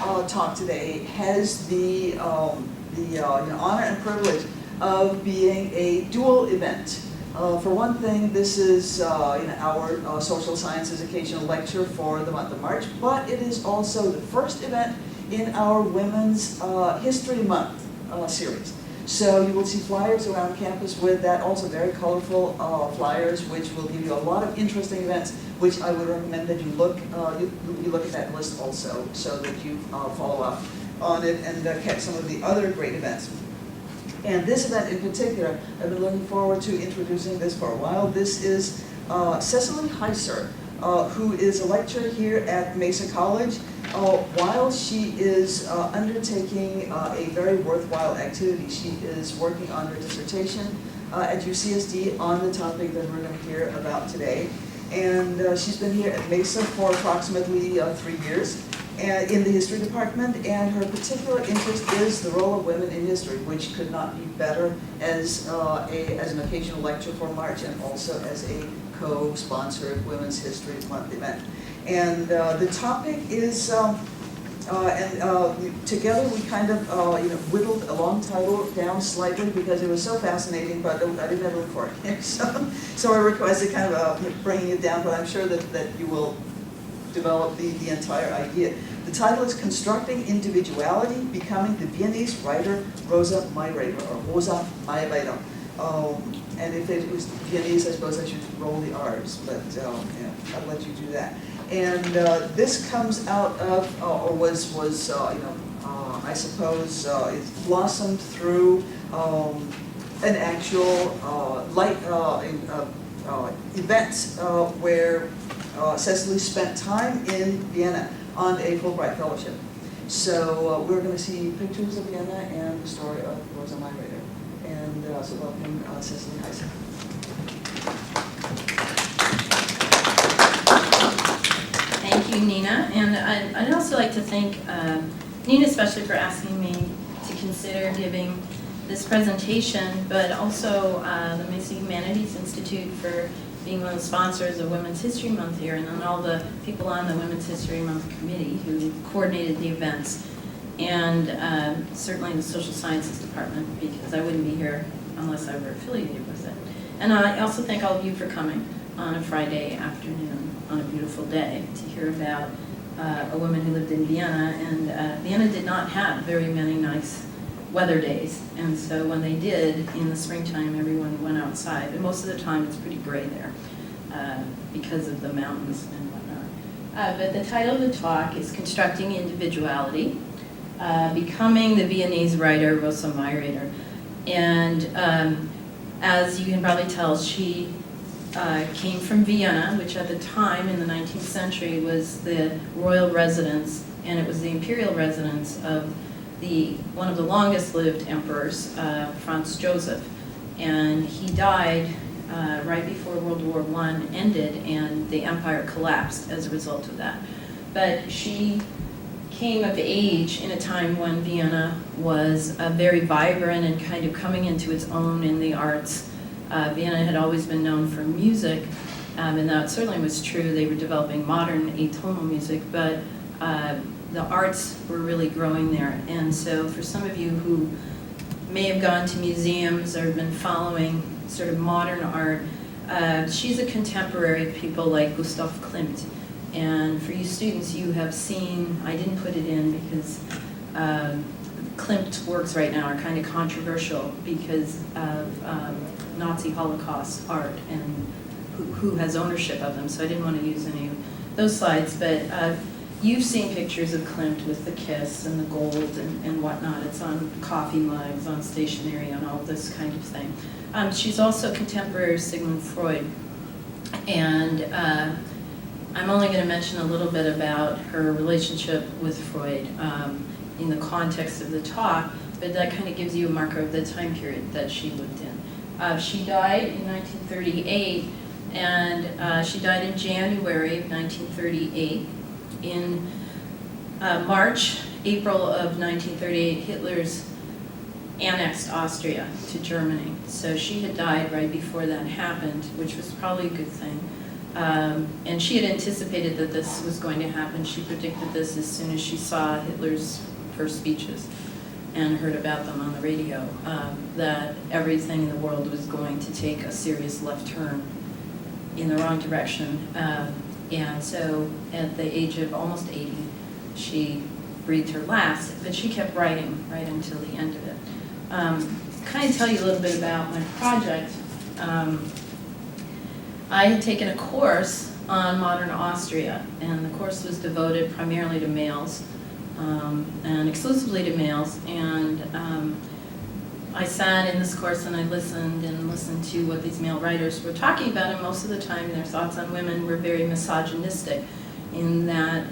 talk today has the honor and privilege of being a dual event. For one thing, this is our social sciences occasional lecture for the month of March, but it is also the first event in our Women's History Month series. So you will see flyers around campus with that, also very colorful flyers, which will give you a lot of interesting events, which I would recommend that you look at that list also, so that you follow up on it and catch some of the other great events. And this event in particular, I've been looking forward to introducing this for a while. This is Cecily Heisser, who is a lecturer here at Mesa College. While she is undertaking a very worthwhile activity, she is working on her dissertation at UCSD on the topic that we're going to hear about today. And she's been here at Mesa for approximately 3 years in the history department, and her particular interest is the role of women in history, which could not be better as an occasional lecture for March and also as a co-sponsored Women's History Month event. And the topic is, together we kind of whittled a long title down slightly because it was so fascinating, but I didn't have room for it. So I requested kind of bringing it down, but I'm sure that you will develop the entire idea. The title is Constructing Individuality, Becoming the Viennese Writer Rosa Mayreder, or Rosa Mayreder. And if it was Viennese, I suppose I should roll the R's, but I'll let you do that. And this comes out of, or was I suppose, it blossomed through an actual event where Cecily spent time in Vienna on a Fulbright fellowship. So we're going to see pictures of Vienna and the story of Rosa Mayreder. And so welcome, Cecily Heisser. Thank you, Nina. And I'd also like to thank Nina especially for asking me to consider giving this presentation, but also the Mesa Humanities Institute for being one of the sponsors of Women's History Month here, and then all the people on the Women's History Month committee who coordinated the events, and certainly the Social Sciences Department, because I wouldn't be here unless I were affiliated with it. And I also thank all of you for coming on a Friday afternoon on a beautiful day to hear about a woman who lived in Vienna, and Vienna did not have very many nice weather days, and so when they did in the springtime, everyone went outside, and most of the time it's pretty gray there because of the mountains and whatnot. But the title of the talk is Constructing Individuality, Becoming the Viennese Writer Rosa Mayreder. And as you can probably tell, she came from Vienna, which at the time in the 19th century was the royal residence, and it was the imperial residence of one of the longest-lived emperors, Franz Joseph, and he died right before World War I ended, and the empire collapsed as a result of that. But she came of age in a time when Vienna was very vibrant and kind of coming into its own in the arts. Vienna had always been known for music, and that certainly was true. They were developing modern atonal music, but the arts were really growing there. And so for some of you who may have gone to museums or been following sort of modern art, she's a contemporary of people like Gustav Klimt. And for you students, you have seen, I didn't put it in because Klimt's works right now are kind of controversial because of Nazi Holocaust art and who has ownership of them, so I didn't want to use any of those slides, but you've seen pictures of Klimt with the kiss and the gold and whatnot. It's on coffee mugs, on stationery, on all this kind of thing. She's also contemporary of Sigmund Freud, and I'm only going to mention a little bit about her relationship with Freud in the context of the talk, but that kind of gives you a marker of the time period that she lived in. She died in 1938, and she died in January of 1938. In April of 1938, Hitler's annexed Austria to Germany. So she had died right before that happened, which was probably a good thing. And she had anticipated that this was going to happen. She predicted this as soon as she saw Hitler's first speeches and heard about them on the radio, that everything in the world was going to take a serious left turn in the wrong direction. And so at the age of almost 80, she breathed her last, but she kept writing right until the end of it. Kind of tell you a little bit about my project. I had taken a course on modern Austria, and the course was devoted primarily to males, and exclusively to males. And I sat in this course and I listened to what these male writers were talking about, and most of the time their thoughts on women were very misogynistic in that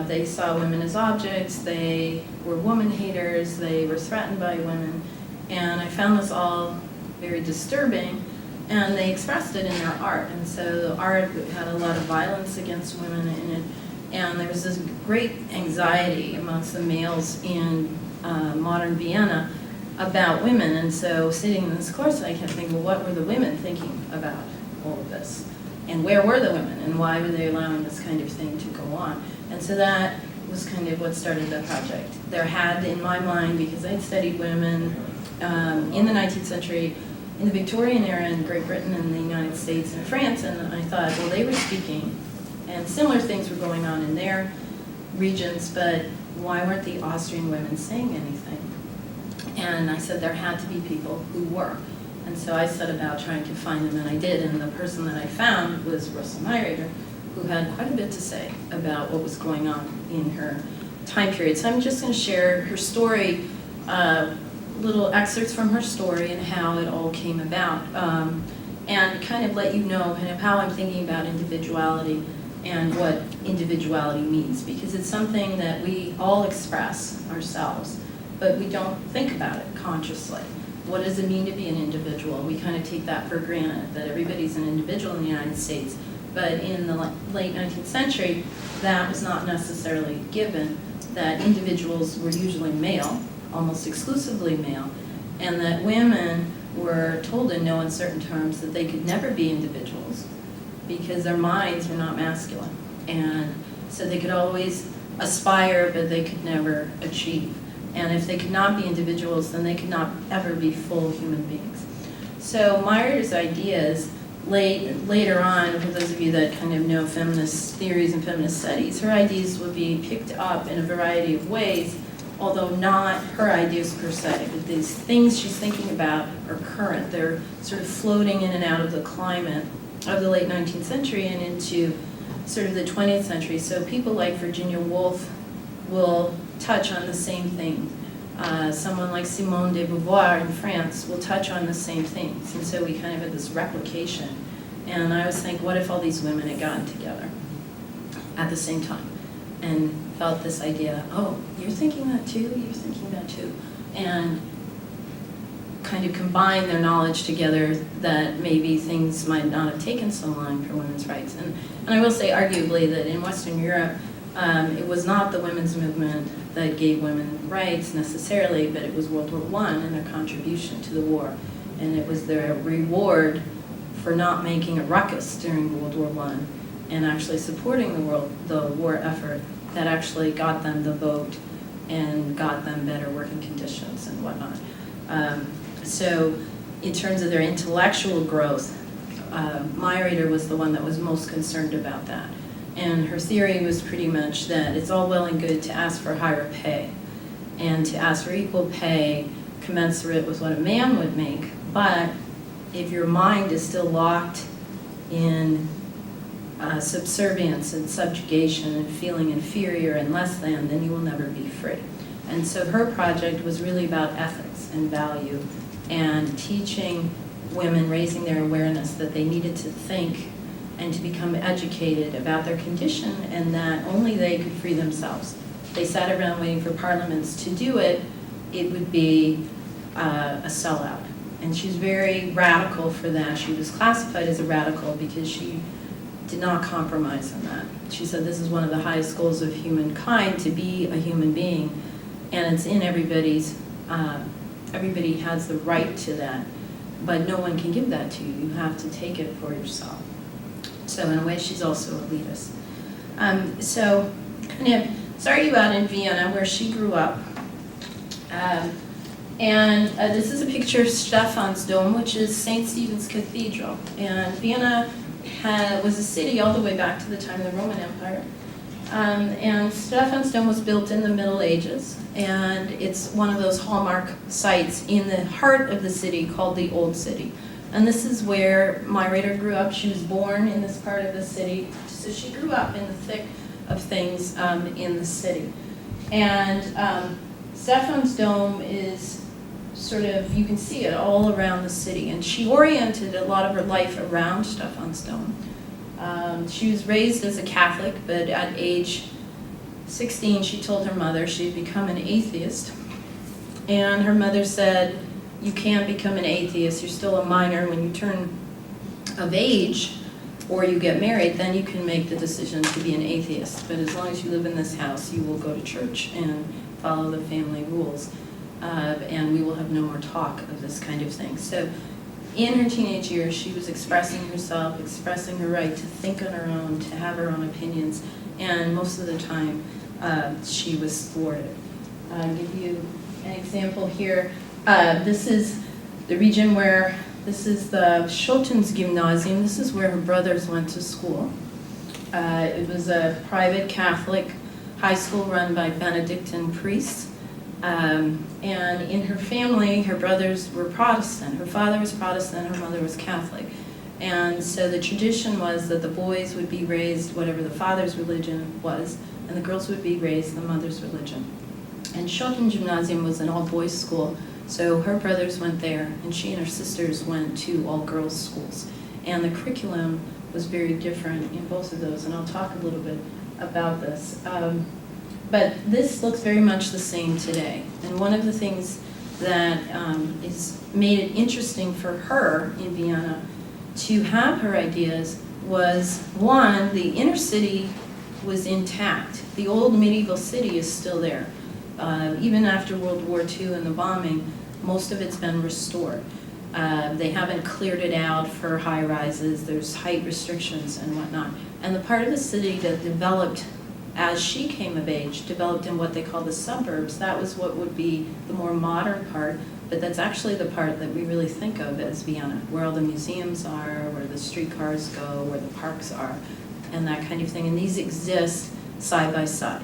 they saw women as objects, they were woman haters, they were threatened by women, and I found this all very disturbing, and they expressed it in their art. And so the art had a lot of violence against women in it, and there was this great anxiety amongst the males in modern Vienna about women. And so sitting in this course, I kept thinking, well, what were the women thinking about all of this? And where were the women, and why were they allowing this kind of thing to go on? And so that was kind of what started the project. There had, in my mind, because I'd studied women in the 19th century, in the Victorian era in Great Britain and the United States and France, and I thought, well, they were speaking, and similar things were going on in their regions, but why weren't the Austrian women saying anything? And I said there had to be people who were. And so I set about trying to find them, and I did, and the person that I found was Rosa Mayreder, who had quite a bit to say about what was going on in her time period. So I'm just going to share her story, little excerpts from her story and how it all came about, and kind of let you know kind of how I'm thinking about individuality and what individuality means, because it's something that we all express ourselves, but we don't think about it consciously. What does it mean to be an individual? We kind of take that for granted, that everybody's an individual in the United States. But in the late 19th century, that was not necessarily given, that individuals were usually male, almost exclusively male, and that women were told in no uncertain terms that they could never be individuals because their minds were not masculine. And so they could always aspire, but they could never achieve. And if they could not be individuals, then they could not ever be full human beings. So Mayreder's ideas, later on, for those of you that kind of know feminist theories and feminist studies, her ideas would be picked up in a variety of ways, although not her ideas per se. But these things she's thinking about are current. They're sort of floating in and out of the climate of the late 19th century and into sort of the 20th century. So people like Virginia Woolf will touch on the same thing. Someone like Simone de Beauvoir in France will touch on the same things. And so we kind of had this replication. And I was thinking, what if all these women had gotten together at the same time and felt this idea, oh, you're thinking that too, you're thinking that too, and kind of combine their knowledge together, that maybe things might not have taken so long for women's rights. And I will say, arguably, that in Western Europe, it was not the women's movement that gave women rights necessarily, but it was World War I and their contribution to the war. And it was their reward for not making a ruckus during World War I and actually supporting the war effort that actually got them the vote and got them better working conditions and whatnot. So in terms of their intellectual growth, Mayreder was the one that was most concerned about that. And her theory was pretty much that it's all well and good to ask for higher pay and to ask for equal pay commensurate with what a man would make, but if your mind is still locked in subservience and subjugation and feeling inferior and less than, then you will never be free. And so her project was really about ethics and value and teaching women, raising their awareness that they needed to think and to become educated about their condition and that only they could free themselves. If they sat around waiting for parliaments to do it, it would be a sellout. And she's very radical for that. She was classified as a radical because she did not compromise on that. She said this is one of the highest goals of humankind, to be a human being, and it's in everybody has the right to that, but no one can give that to you. You have to take it for yourself. So in a way, she's also elitist. So kind of started you out in Vienna, where she grew up. This is a picture of Stephansdom, which is St. Stephen's Cathedral. And Vienna was a city all the way back to the time of the Roman Empire. And Stephansdom was built in the Middle Ages, and it's one of those hallmark sites in the heart of the city called the Old City. And this is where Mayreder grew up. She was born in this part of the city, so she grew up in the thick of things in the city. And Stephansdom is sort of, you can see it all around the city, and she oriented a lot of her life around Stephansdom. She was raised as a Catholic, but at age 16 she told her mother she had become an atheist. And her mother said, you can't become an atheist, you're still a minor. When you turn of age or you get married, then you can make the decision to be an atheist. But as long as you live in this house, you will go to church and follow the family rules. And we will have no more talk of this kind of thing. So in her teenage years, she was expressing herself, expressing her right to think on her own, to have her own opinions, and most of the time she was thwarted. I'll give you an example here. This is the region where, this is the Schottens Gymnasium. This is where her brothers went to school. It was a private Catholic high school run by Benedictine priests. And in her family, her brothers were Protestant. Her father was Protestant, her mother was Catholic. And so the tradition was that the boys would be raised whatever the father's religion was, and the girls would be raised the mother's religion. And Schotten Gymnasium was an all-boys school, so her brothers went there, and she and her sisters went to all-girls schools. And the curriculum was very different in both of those, and I'll talk a little bit about this. But this looks very much the same today. And one of the things that is made it interesting for her in Vienna to have her ideas was, one, the inner city was intact. The old medieval city is still there. Even after World War II and the bombing, most of it's been restored. They haven't cleared it out for high rises. There's height restrictions and whatnot. And the part of the city that developed as she came of age, developed in what they call the suburbs, that was what would be the more modern part, but that's actually the part that we really think of as Vienna, where all the museums are, where the streetcars go, where the parks are, and that kind of thing. And these exist side by side.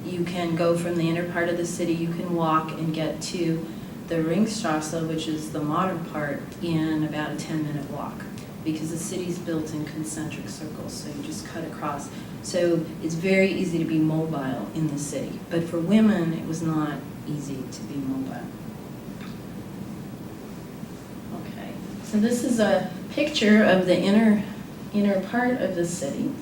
You can go from the inner part of the city, you can walk and get to the Ringstrasse, which is the modern part, in about a 10-minute walk, because the city's built in concentric circles, so you just cut across. So it's very easy to be mobile in the city. But for women, it was not easy to be mobile. Okay, so this is a picture of the inner part of the city.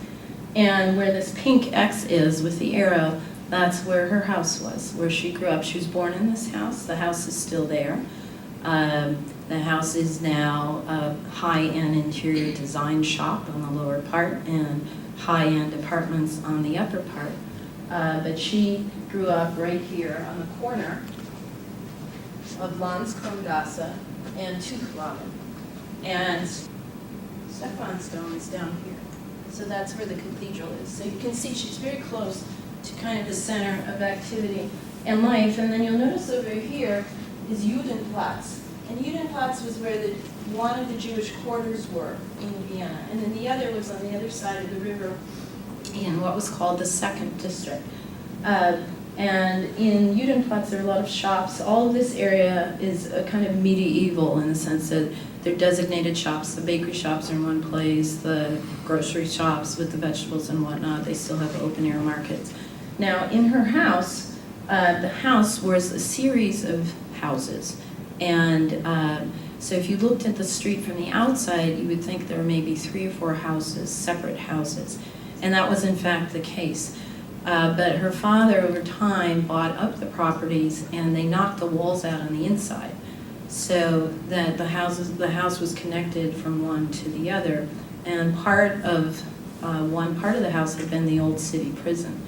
And where this pink X is with the arrow, that's where her house was, where she grew up. She was born in this house. The house is still there. The house is now a high-end interior design shop on the lower part and high-end apartments on the upper part. But she grew up right here on the corner of Landskrongasse and Tuchlagen. And Stephansdom is down here. So that's where the cathedral is. So you can see she's very close to kind of the center of activity and life. And then you'll notice over here is Judenplatz. And Judenplatz was where one of the Jewish quarters were in Vienna. And then the other was on the other side of the river in what was called the second district. And in Judenplatz, there are a lot of shops. All of this area is a kind of medieval in the sense that they're designated shops. The bakery shops are in one place, the grocery shops with the vegetables and whatnot, they still have open-air markets. Now, in her house, the house was a series of houses. And so if you looked at the street from the outside, you would think there were maybe 3 or 4 houses, separate houses. And that was in fact the case. But her father, over time, bought up the properties and they knocked the walls out on the inside, so that the house was connected from one to the other. And part of one part of the house had been the old city prison.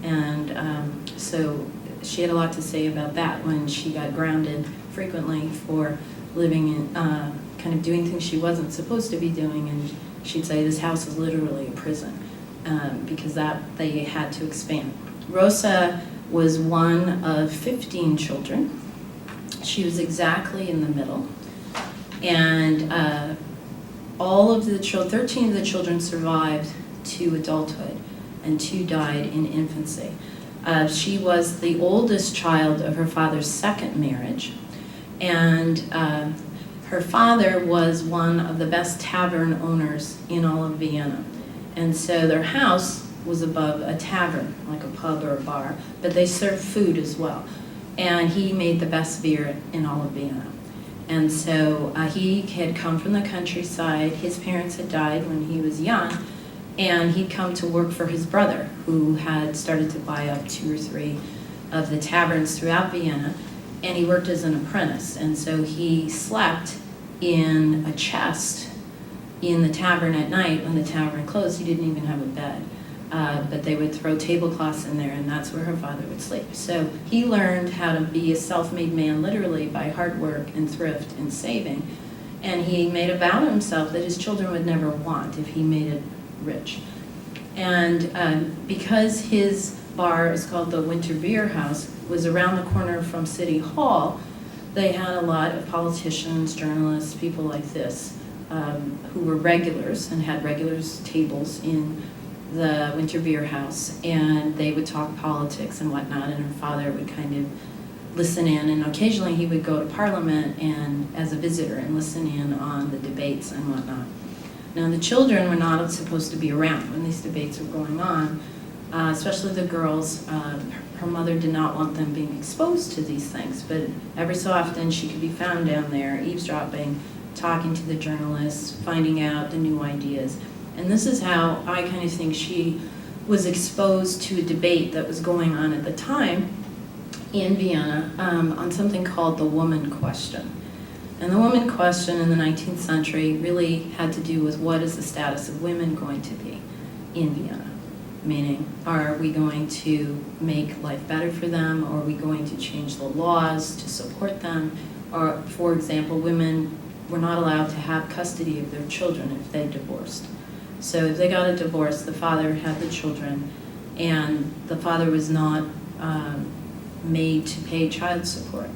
And so she had a lot to say about that when she got grounded frequently for living in, kind of doing things she wasn't supposed to be doing, and she'd say this house is literally a prison, because they had to expand. Rosa was one of 15 children. She was exactly in the middle, and all of the 13 of the children survived to adulthood, and 2 died in infancy. She was the oldest child of her father's second marriage, and her father was one of the best tavern owners in all of Vienna. And so their house was above a tavern, like a pub or a bar, but they served food as well. And he made the best beer in all of Vienna. And so he had come from the countryside. His parents had died when he was young, and he'd come to work for his brother, who had started to buy up 2 or 3 of the taverns throughout Vienna, and he worked as an apprentice. And so he slept in a chest in the tavern at night. When the tavern closed, he didn't even have a bed. But they would throw tablecloths in there, and that's where her father would sleep. So he learned how to be a self-made man literally by hard work and thrift and saving. And he made a vow to himself that his children would never want if he made it rich. And because his bar is called the Winter Beer House, was around the corner from City Hall, they had a lot of politicians, journalists, people like this, who were regulars and had regulars tables in the Winter Beer House, and they would talk politics and whatnot, and her father would kind of listen in, and occasionally he would go to Parliament and as a visitor and listen in on the debates and whatnot. Now the children were not supposed to be around when these debates were going on, especially the girls. Her mother did not want them being exposed to these things, but every so often she could be found down there eavesdropping, talking to the journalists, finding out the new ideas. And this is how I kind of think she was exposed to a debate that was going on at the time in Vienna on something called the woman question. And the woman question in the 19th century really had to do with what is the status of women going to be in Vienna? Meaning, are we going to make life better for them? Or are we going to change the laws to support them? Or, for example, women were not allowed to have custody of their children if they divorced. So if they got a divorce, the father had the children, and the father was not made to pay child support,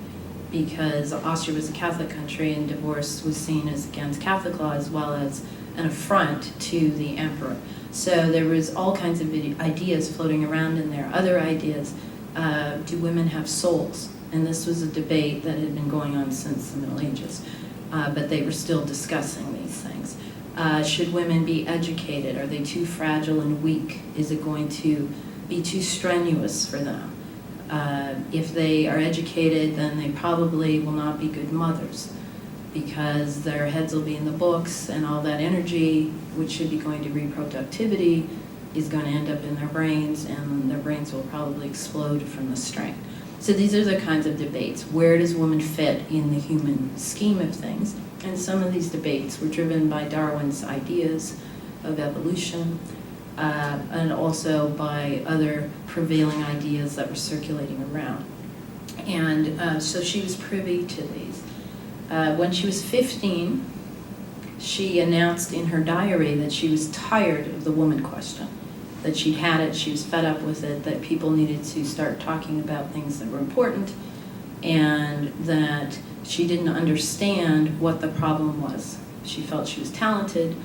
because Austria was a Catholic country and divorce was seen as against Catholic law as well as an affront to the emperor. So there was all kinds of ideas floating around in there. Other ideas, do women have souls? And this was a debate that had been going on since the Middle Ages, but they were still discussing these things. Should women be educated? Are they too fragile and weak? Is it going to be too strenuous for them? If they are educated, then they probably will not be good mothers, because their heads will be in the books, and all that energy, which should be going to reproductivity, is going to end up in their brains, and their brains will probably explode from the strain. So these are the kinds of debates. Where does woman fit in the human scheme of things? And some of these debates were driven by Darwin's ideas of evolution, and also by other prevailing ideas that were circulating around. And so she was privy to these. When she was 15, she announced in her diary that she was tired of the woman question, that she'd had it, she was fed up with it, that people needed to start talking about things that were important, and that she didn't understand what the problem was. She felt she was talented,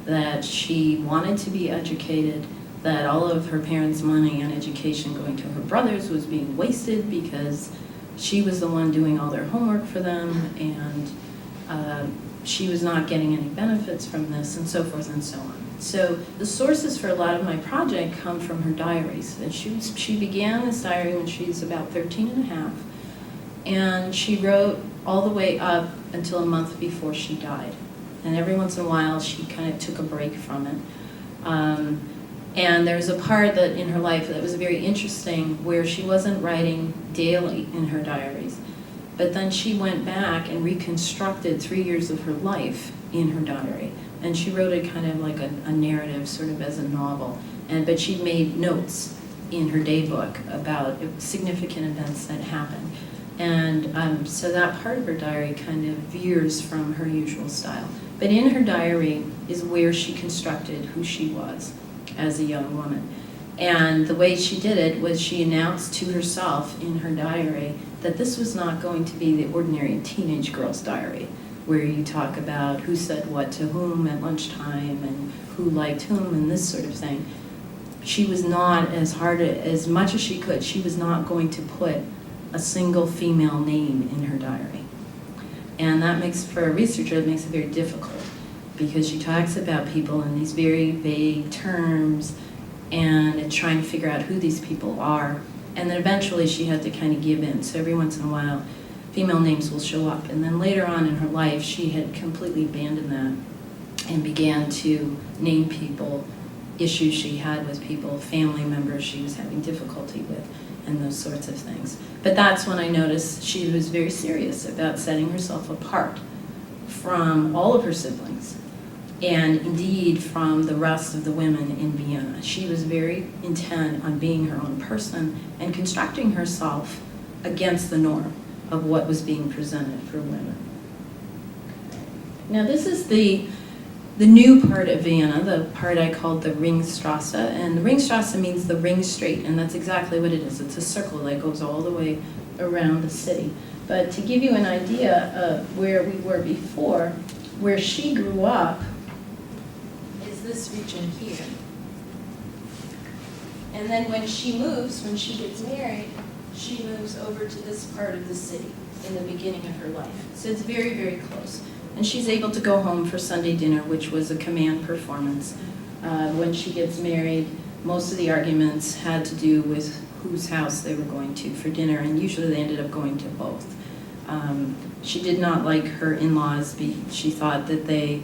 that she wanted to be educated, that all of her parents' money and education going to her brothers was being wasted because she was the one doing all their homework for them, and she was not getting any benefits from this, and so forth and so on. So the sources for a lot of my project come from her diaries. And she began this diary when she was about 13 and a half, and she wrote all the way up until a month before she died. And every once in a while, she kind of took a break from it. And there's a part that in her life that was very interesting, where she wasn't writing daily in her diaries, but then she went back and reconstructed 3 years of her life in her diary. And she wrote it kind of like a narrative, sort of as a novel. But she made notes in her day book about significant events that happened. And so that part of her diary kind of veers from her usual style. But in her diary is where she constructed who she was as a young woman. And the way she did it was she announced to herself in her diary that this was not going to be the ordinary teenage girl's diary, where you talk about who said what to whom at lunchtime and who liked whom and this sort of thing. She was not, as much as she could, she was not going to put a single female name in her diary. And that makes, for a researcher, it makes it very difficult, because she talks about people in these very vague terms and trying to figure out who these people are. And then eventually she had to kind of give in. So every once in a while, female names will show up. And then later on in her life, she had completely abandoned that and began to name people, issues she had with people, family members she was having difficulty with, and those sorts of things. But that's when I noticed she was very serious about setting herself apart from all of her siblings, and indeed from the rest of the women in Vienna. She was very intent on being her own person and constructing herself against the norm of what was being presented for women. Now this is the new part of Vienna, the part I called the Ringstrasse, and the Ringstrasse means the ring street, and that's exactly what it is. It's a circle that goes all the way around the city. But to give you an idea of where we were before, where she grew up is this region here. And then when she moves, when she gets married, she moves over to this part of the city in the beginning of her life. So it's very, very close. And she's able to go home for Sunday dinner, which was a command performance. When she gets married, most of the arguments had to do with whose house they were going to for dinner, and usually they ended up going to both. She did not like her in-laws. She thought that they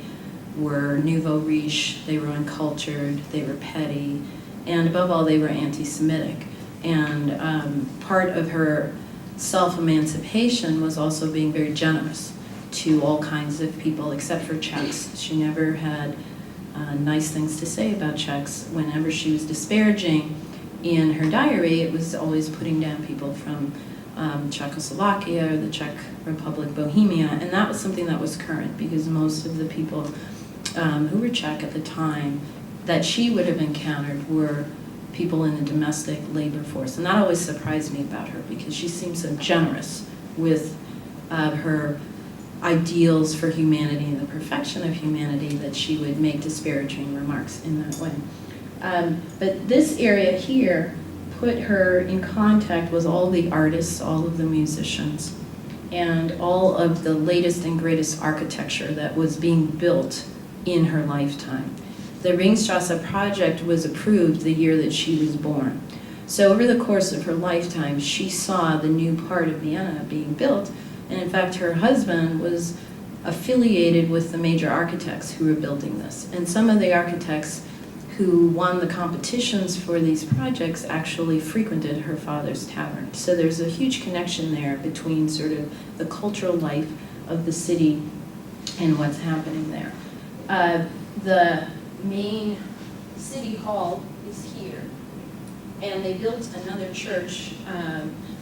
were nouveau riche, they were uncultured, they were petty, and above all, they were anti-Semitic. And part of her self-emancipation was also being very generous to all kinds of people except for Czechs. She never had nice things to say about Czechs. Whenever she was disparaging in her diary, it was always putting down people from Czechoslovakia or the Czech Republic, Bohemia, and that was something that was current, because most of the people who were Czech at the time that she would have encountered were people in the domestic labor force. And that always surprised me about her, because she seemed so generous with her ideals for humanity and the perfection of humanity that she would make disparaging remarks in that way. But this area here put her in contact with all the artists, all of the musicians, and all of the latest and greatest architecture that was being built in her lifetime. The Ringstrasse project was approved the year that she was born. So over the course of her lifetime, she saw the new part of Vienna being built. And in fact, her husband was affiliated with the major architects who were building this. And some of the architects who won the competitions for these projects actually frequented her father's tavern. So there's a huge connection there between sort of the cultural life of the city and what's happening there. The main city hall is here, and they built another church.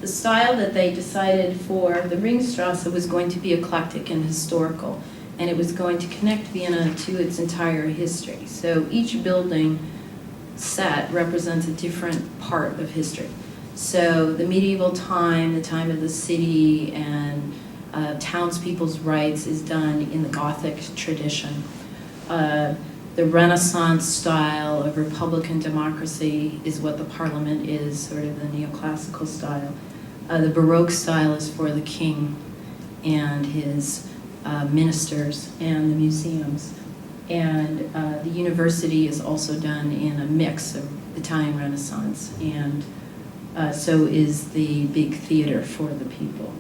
The style that they decided for the Ringstrasse was going to be eclectic and historical, and it was going to connect Vienna to its entire history. So each building set represents a different part of history. So the medieval time, the time of the city, and townspeople's rights is done in the Gothic tradition. The Renaissance style of Republican democracy is what the parliament is, sort of the neoclassical style. The Baroque style is for the king and his ministers and the museums. And the university is also done in a mix of Italian Renaissance, and so is the big theater for the people.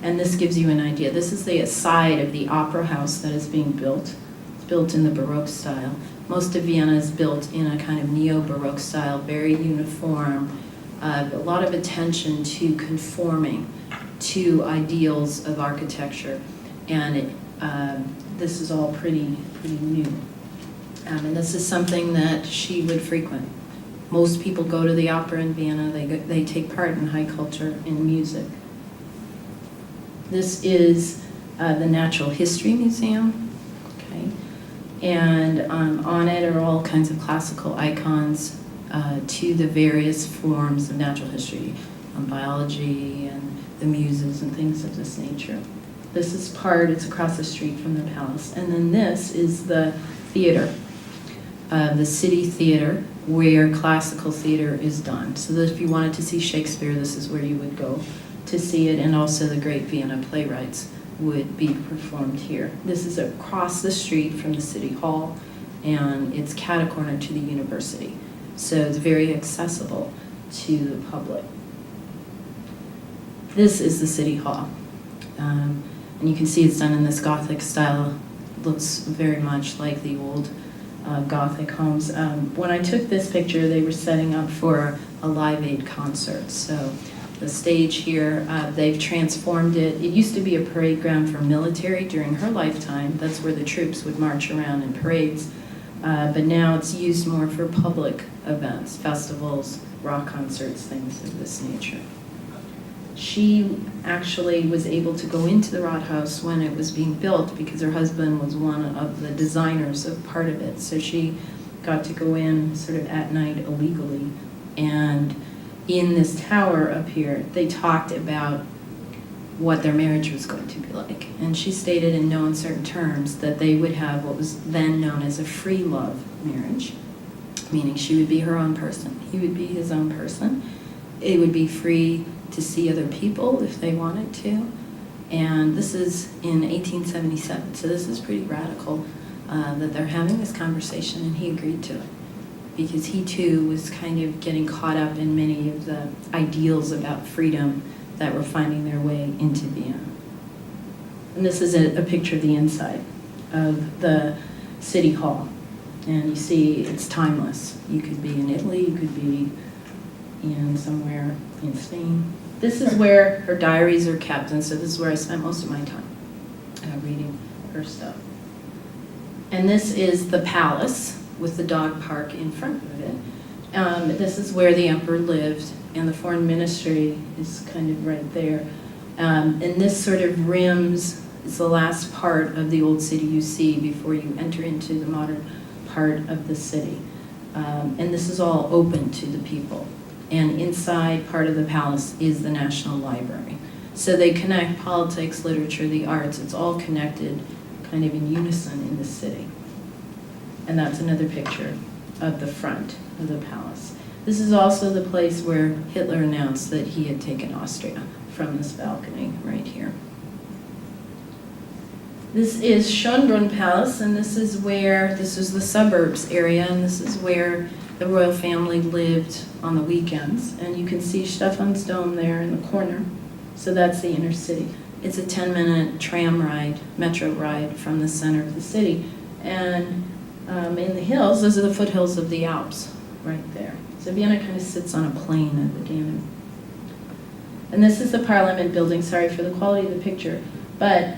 And this gives you an idea. This is the side of the opera house that is being built. It's built in the Baroque style. Most of Vienna is built in a kind of neo-Baroque style, very uniform, a lot of attention to conforming to ideals of architecture. And this is all pretty new. And this is something that she would frequent. Most people go to the opera in Vienna. They take part in high culture, in music. This is the Natural History Museum, okay? And on it are all kinds of classical icons to the various forms of natural history, biology and the muses and things of this nature. This is it's across the street from the palace. And then this is the theater, the city theater, where classical theater is done. So that if you wanted to see Shakespeare, this is where you would go to see it, and also the great Vienna playwrights would be performed here. This is across the street from the city hall, and it's cat-a-corner to the university. So it's very accessible to the public. This is the city hall. And you can see it's done in this Gothic style. It looks very much like the old Gothic homes. When I took this picture, they were setting up for a Live Aid concert. So the stage here, they've transformed it. It used to be a parade ground for military during her lifetime. That's where the troops would march around in parades. But now it's used more for public events, festivals, rock concerts, things of this nature. She actually was able to go into the Rathaus when it was being built because her husband was one of the designers of part of it. So she got to go in sort of at night illegally. And in this tower up here, they talked about what their marriage was going to be like. And she stated in no uncertain terms that they would have what was then known as a free love marriage, meaning she would be her own person, he would be his own person. It would be free to see other people if they wanted to. And this is in 1877, so this is pretty radical that they're having this conversation, and he agreed to it because he too was kind of getting caught up in many of the ideals about freedom that were finding their way into Vienna. And this is a picture of the inside of the city hall. And you see it's timeless. You could be in Italy, you could be in somewhere in Spain. This is where her diaries are kept, and so this is where I spent most of my time reading her stuff. And this is the palace with the dog park in front of it. This is where the emperor lived, and the foreign ministry is kind of right there. And this sort of rims is the last part of the old city you see before you enter into the modern part of the city. And this is all open to the people. And inside part of the palace is the National Library. So they connect politics, literature, the arts. It's all connected kind of in unison in the city. And that's another picture of the front of the palace. This is also the place where Hitler announced that he had taken Austria from this balcony right here. This is Schönbrunn Palace, and this is the suburbs area, and this is where the royal family lived on the weekends. And you can see Stephan's Dome there in the corner. So that's the inner city. It's a 10-minute tram ride, metro ride from the center of the city. And in the hills, those are the foothills of the Alps right there. So Vienna kind of sits on a plain of the Danube. And this is the Parliament building. Sorry for the quality of the picture. But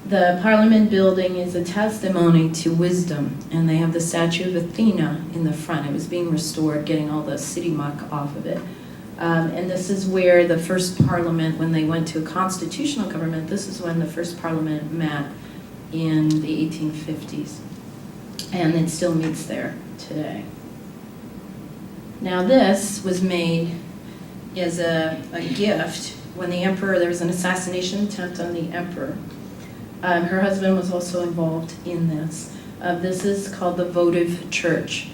the Parliament building is a testimony to wisdom, and they have the statue of Athena in the front. It was being restored, getting all the city muck off of it. And this is where the first Parliament, when they went to a constitutional government, this is when the first Parliament met in the 1850s. And it still meets there today. Now this was made as a gift when the emperor, there was an assassination attempt on the emperor. Her husband was also involved in this. This is called the votive church,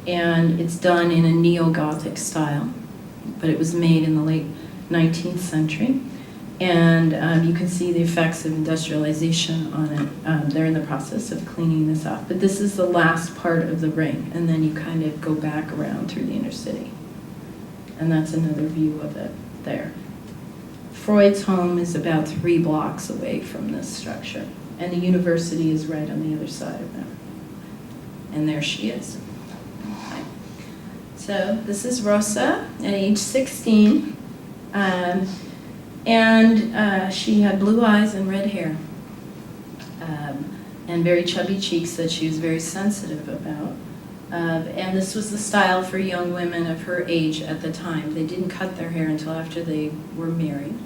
and it's done in a neo-Gothic style, but it was made in the late 19th century. And you can see the effects of industrialization on it. They're in the process of cleaning this up. But this is the last part of the ring, and then you kind of go back around through the inner city. And that's another view of it there. Freud's home is about 3 blocks away from this structure, and the university is right on the other side of them. And there she is. Okay. So this is Rosa at age 16, and she had blue eyes and red hair, and very chubby cheeks that she was very sensitive about. And this was the style for young women of her age at the time. They didn't cut their hair until after they were married.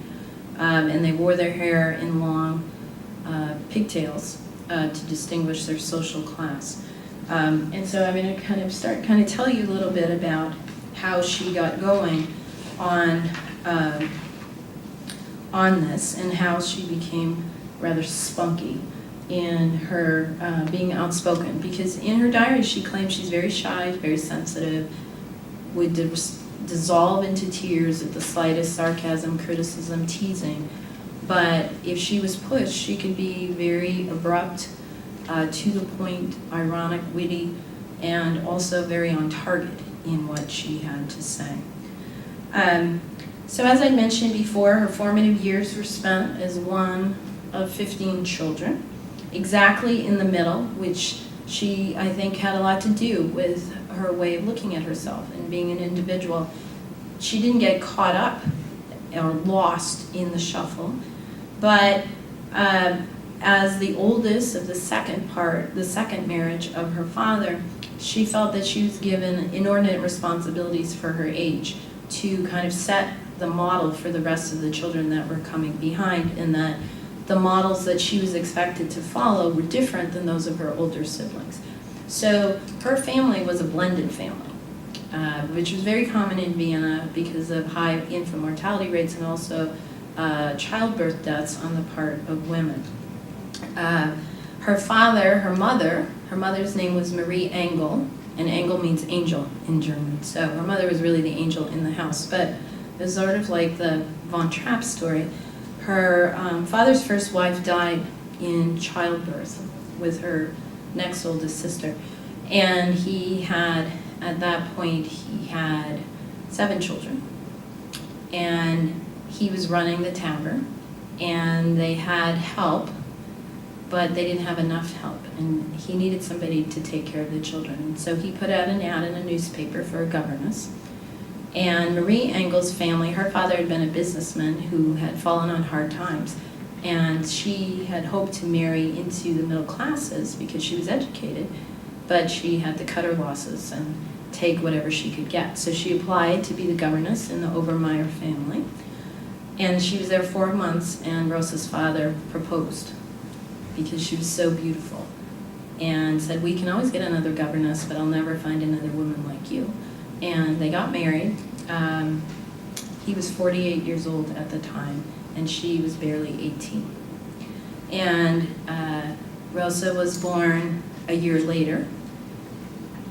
and they wore their hair in long pigtails to distinguish their social class. And so I'm going to kind of tell you a little bit about how she got going on this and how she became rather spunky in her being outspoken. Because in her diary she claims she's very shy, very sensitive, would dissolve into tears at the slightest sarcasm, criticism, teasing. But if she was pushed, she could be very abrupt, to the point, ironic, witty, and also very on target in what she had to say. So as I mentioned before, her formative years were spent as one of 15 children, exactly in the middle, which she, I think, had a lot to do with her way of looking at herself and being an individual. She didn't get caught up or lost in the shuffle, but as the oldest of the second marriage of her father, she felt that she was given inordinate responsibilities for her age to kind of set the model for the rest of the children that were coming behind, and that the models that she was expected to follow were different than those of her older siblings. So her family was a blended family, which was very common in Vienna because of high infant mortality rates and also childbirth deaths on the part of women. Her mother's name was Marie Engel, and Engel means angel in German. So her mother was really the angel in the house. But it's sort of like the Von Trapp story. Her father's first wife died in childbirth with her next oldest sister. And he had, at that point, he had 7 children. And he was running the tavern, and they had help, but they didn't have enough help, and he needed somebody to take care of the children. And so he put out an ad in a newspaper for a governess. And Marie Engel's family, her father had been a businessman who had fallen on hard times, and she had hoped to marry into the middle classes because she was educated, but she had to cut her losses and take whatever she could get. So she applied to be the governess in the Obermeyer family, and she was there 4 months, and Rosa's father proposed because she was so beautiful, and said, "We can always get another governess, but I'll never find another woman like you." And they got married. He was 48 years old at the time, and she was barely 18. And Rosa was born a year later,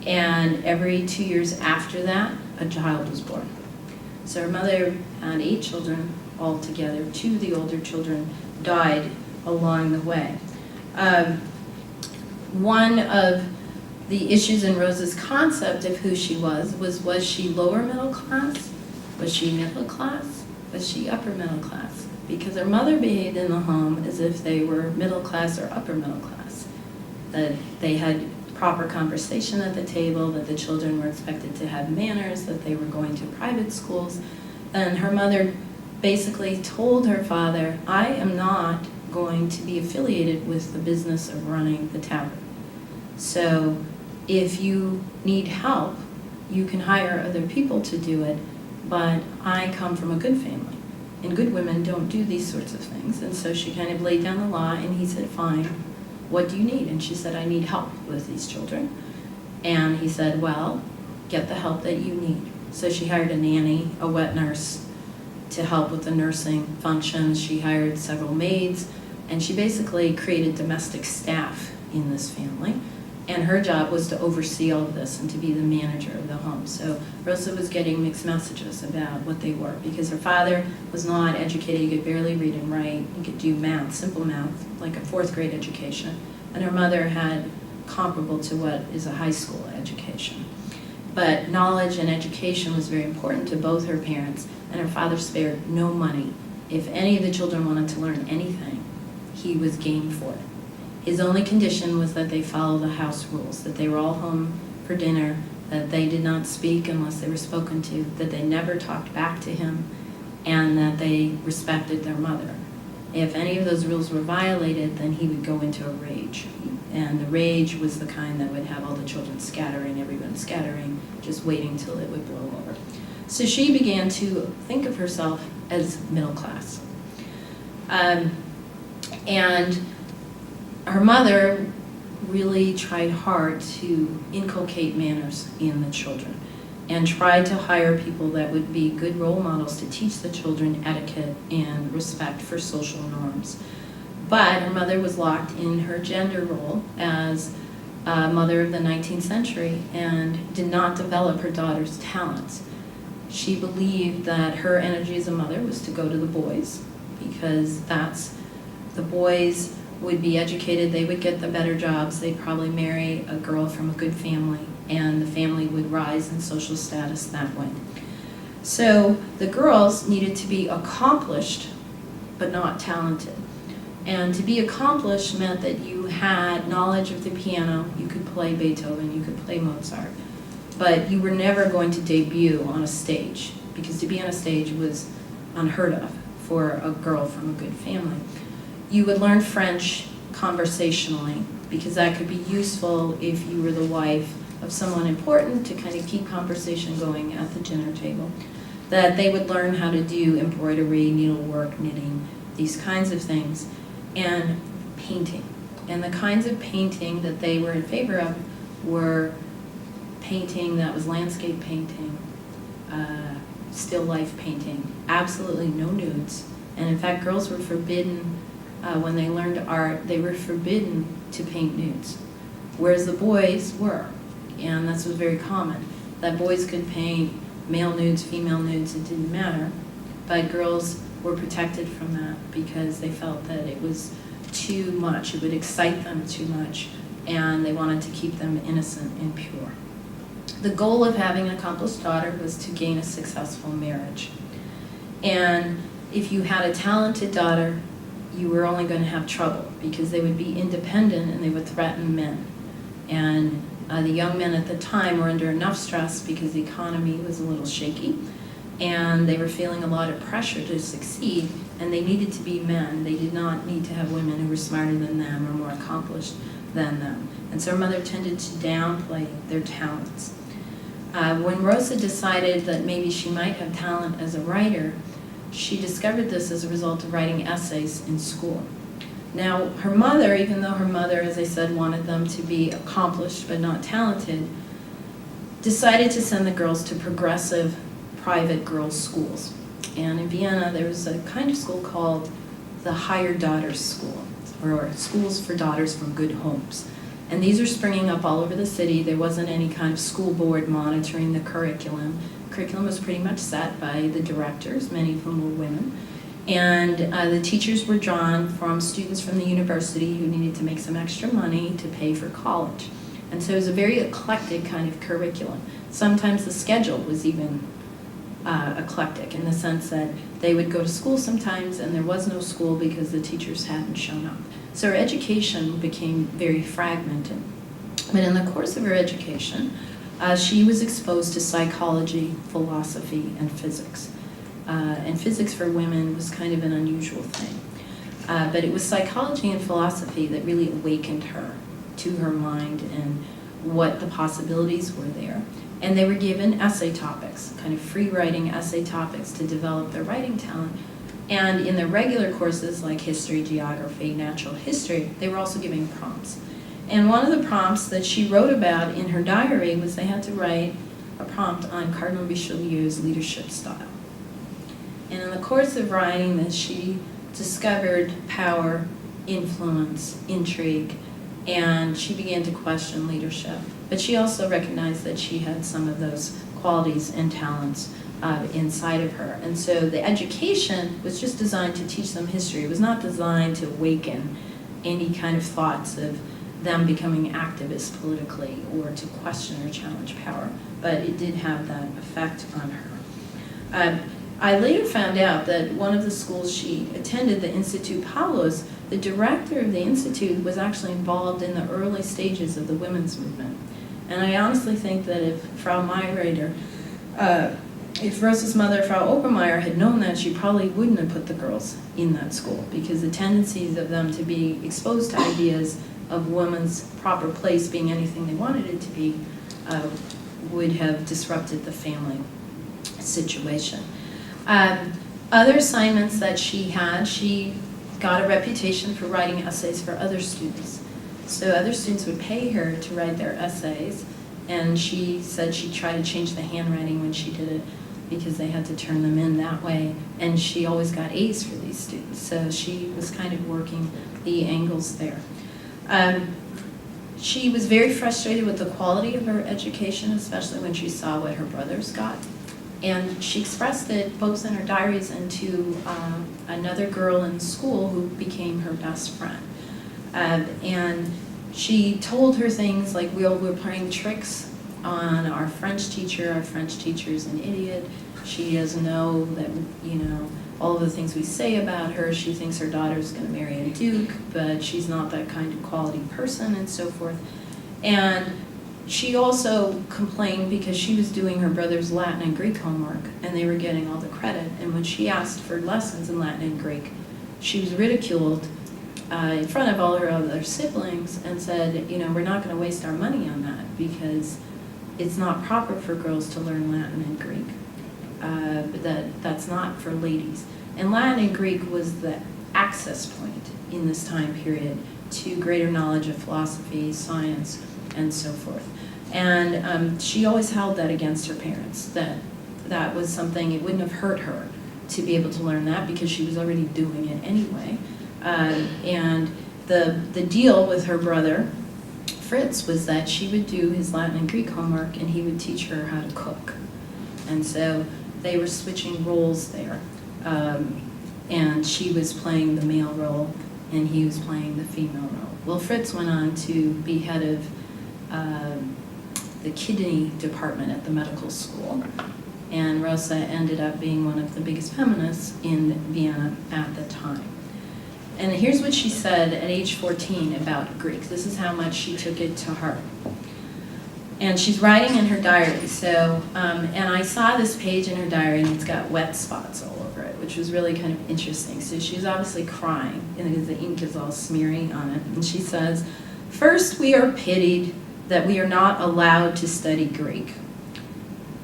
and every 2 years after that, a child was born. So her mother had 8 children altogether. 2 of the older children died along the way. One of the issues in Rosa's concept of who she was she lower middle class? Was she middle class? Was she upper middle class? Because her mother behaved in the home as if they were middle class or upper middle class. That they had proper conversation at the table, that the children were expected to have manners, that they were going to private schools. And her mother basically told her father, "I am not going to be affiliated with the business of running the tavern. So if you need help, you can hire other people to do it, but I come from a good family, and good women don't do these sorts of things." And so she kind of laid down the law, and he said, "Fine, what do you need?" And she said, "I need help with these children." And he said, "Well, get the help that you need." So she hired a nanny, a wet nurse, to help with the nursing functions. She hired several maids, and she basically created domestic staff in this family. And her job was to oversee all of this and to be the manager of the home. So Rosa was getting mixed messages about what they were, because her father was not educated. He could barely read and write. He could do math, simple math, like a 4th grade education. And her mother had comparable to what is a high school education. But knowledge and education was very important to both her parents, and her father spared no money. If any of the children wanted to learn anything, he was game for it. His only condition was that they follow the house rules, that they were all home for dinner, that they did not speak unless they were spoken to, that they never talked back to him, and that they respected their mother. If any of those rules were violated, then he would go into a rage. And the rage was the kind that would have all the children scattering, everyone scattering, just waiting till it would blow over. So she began to think of herself as middle class. And her mother really tried hard to inculcate manners in the children and tried to hire people that would be good role models to teach the children etiquette and respect for social norms. But her mother was locked in her gender role as a mother of the 19th century and did not develop her daughter's talents. She believed that her energy as a mother was to go to the boys, because the boys would be educated, they would get the better jobs, they'd probably marry a girl from a good family, and the family would rise in social status that way. So the girls needed to be accomplished, but not talented. And to be accomplished meant that you had knowledge of the piano, you could play Beethoven, you could play Mozart, but you were never going to debut on a stage, because to be on a stage was unheard of for a girl from a good family. You would learn French conversationally, because that could be useful if you were the wife of someone important to kind of keep conversation going at the dinner table. That they would learn how to do embroidery, needlework, knitting, these kinds of things, and painting. And the kinds of painting that they were in favor of were painting that was landscape painting, still life painting, absolutely no nudes. And in fact, girls were forbidden, when they learned art, they were forbidden to paint nudes, whereas the boys were. And this was very common, that boys could paint male nudes, female nudes, it didn't matter, but girls were protected from that because they felt that it was too much, it would excite them too much, and they wanted to keep them innocent and pure. The goal of having an accomplished daughter was to gain a successful marriage. And if you had a talented daughter, you were only going to have trouble, because they would be independent and they would threaten men. And the young men at the time were under enough stress because the economy was a little shaky, and they were feeling a lot of pressure to succeed, and they needed to be men. They did not need to have women who were smarter than them or more accomplished than them. And so her mother tended to downplay their talents. When Rosa decided that maybe she might have talent as a writer, she discovered this as a result of writing essays in school. Now, her mother, even though her mother, as I said, wanted them to be accomplished but not talented, decided to send the girls to progressive private girls' schools. And in Vienna, there was a kind of school called the Higher Daughters School, or schools for daughters from good homes. And these are springing up all over the city. There wasn't any kind of school board monitoring the curriculum. The curriculum was pretty much set by the directors, many of whom were women. And the teachers were drawn from students from the university who needed to make some extra money to pay for college. And so it was a very eclectic kind of curriculum. Sometimes the schedule was even eclectic, in the sense that they would go to school sometimes and there was no school because the teachers hadn't shown up. So her education became very fragmented. But in the course of her education, she was exposed to psychology, philosophy, and physics. And physics for women was kind of an unusual thing. But it was psychology and philosophy that really awakened her to her mind and what the possibilities were there. And they were given essay topics, kind of free writing essay topics to develop their writing talent. And in their regular courses like history, geography, natural history, they were also giving prompts. And one of the prompts that she wrote about in her diary was they had to write a prompt on Cardinal Richelieu's leadership style. And in the course of writing this, she discovered power, influence, intrigue, and she began to question leadership. But she also recognized that she had some of those qualities and talents inside of her. And so the education was just designed to teach them history. It was not designed to awaken any kind of thoughts of them becoming activists politically or to question or challenge power. But it did have that effect on her. I later found out that one of the schools she attended, the Institut Paulus, the director of the institute was actually involved in the early stages of the women's movement. And I honestly think that if Frau Mayreder, if Rosa's mother, Frau Obermeyer, had known that, she probably wouldn't have put the girls in that school, because the tendencies of them to be exposed to ideas of women's proper place being anything they wanted it to be would have disrupted the family situation. Other assignments that she had, she got a reputation for writing essays for other students. So other students would pay her to write their essays, and she said she tried to change the handwriting when she did it because they had to turn them in that way, and she always got A's for these students. So she was kind of working the angles there. She was very frustrated with the quality of her education, especially when she saw what her brothers got. And she expressed it both in her diaries and to another girl in school who became her best friend. And she told her things like, we were playing tricks on our French teacher's an idiot. She doesn't know that, all of the things we say about her. She thinks her daughter's going to marry a duke, but she's not that kind of quality person, and so forth. And she also complained because she was doing her brother's Latin and Greek homework, and they were getting all the credit. And when she asked for lessons in Latin and Greek, she was ridiculed in front of all her other siblings and said, we're not going to waste our money on that because it's not proper for girls to learn Latin and Greek. That's not for ladies. And Latin and Greek was the access point in this time period to greater knowledge of philosophy, science, and so forth. And she always held that against her parents, that was something, it wouldn't have hurt her to be able to learn that because she was already doing it anyway. And the deal with her brother, Fritz, was that she would do his Latin and Greek homework and he would teach her how to cook. And so they were switching roles there. And she was playing the male role and he was playing the female role. Well, Fritz went on to be head of the kidney department at the medical school. And Rosa ended up being one of the biggest feminists in Vienna at the time. And here's what she said at age 14 about Greek. This is how much she took it to heart. And she's writing in her diary. So, and I saw this page in her diary, and it's got wet spots all over it, which was really kind of interesting. So she's obviously crying, because the ink is all smeary on it. And she says, "First, we are pitied that we are not allowed to study Greek.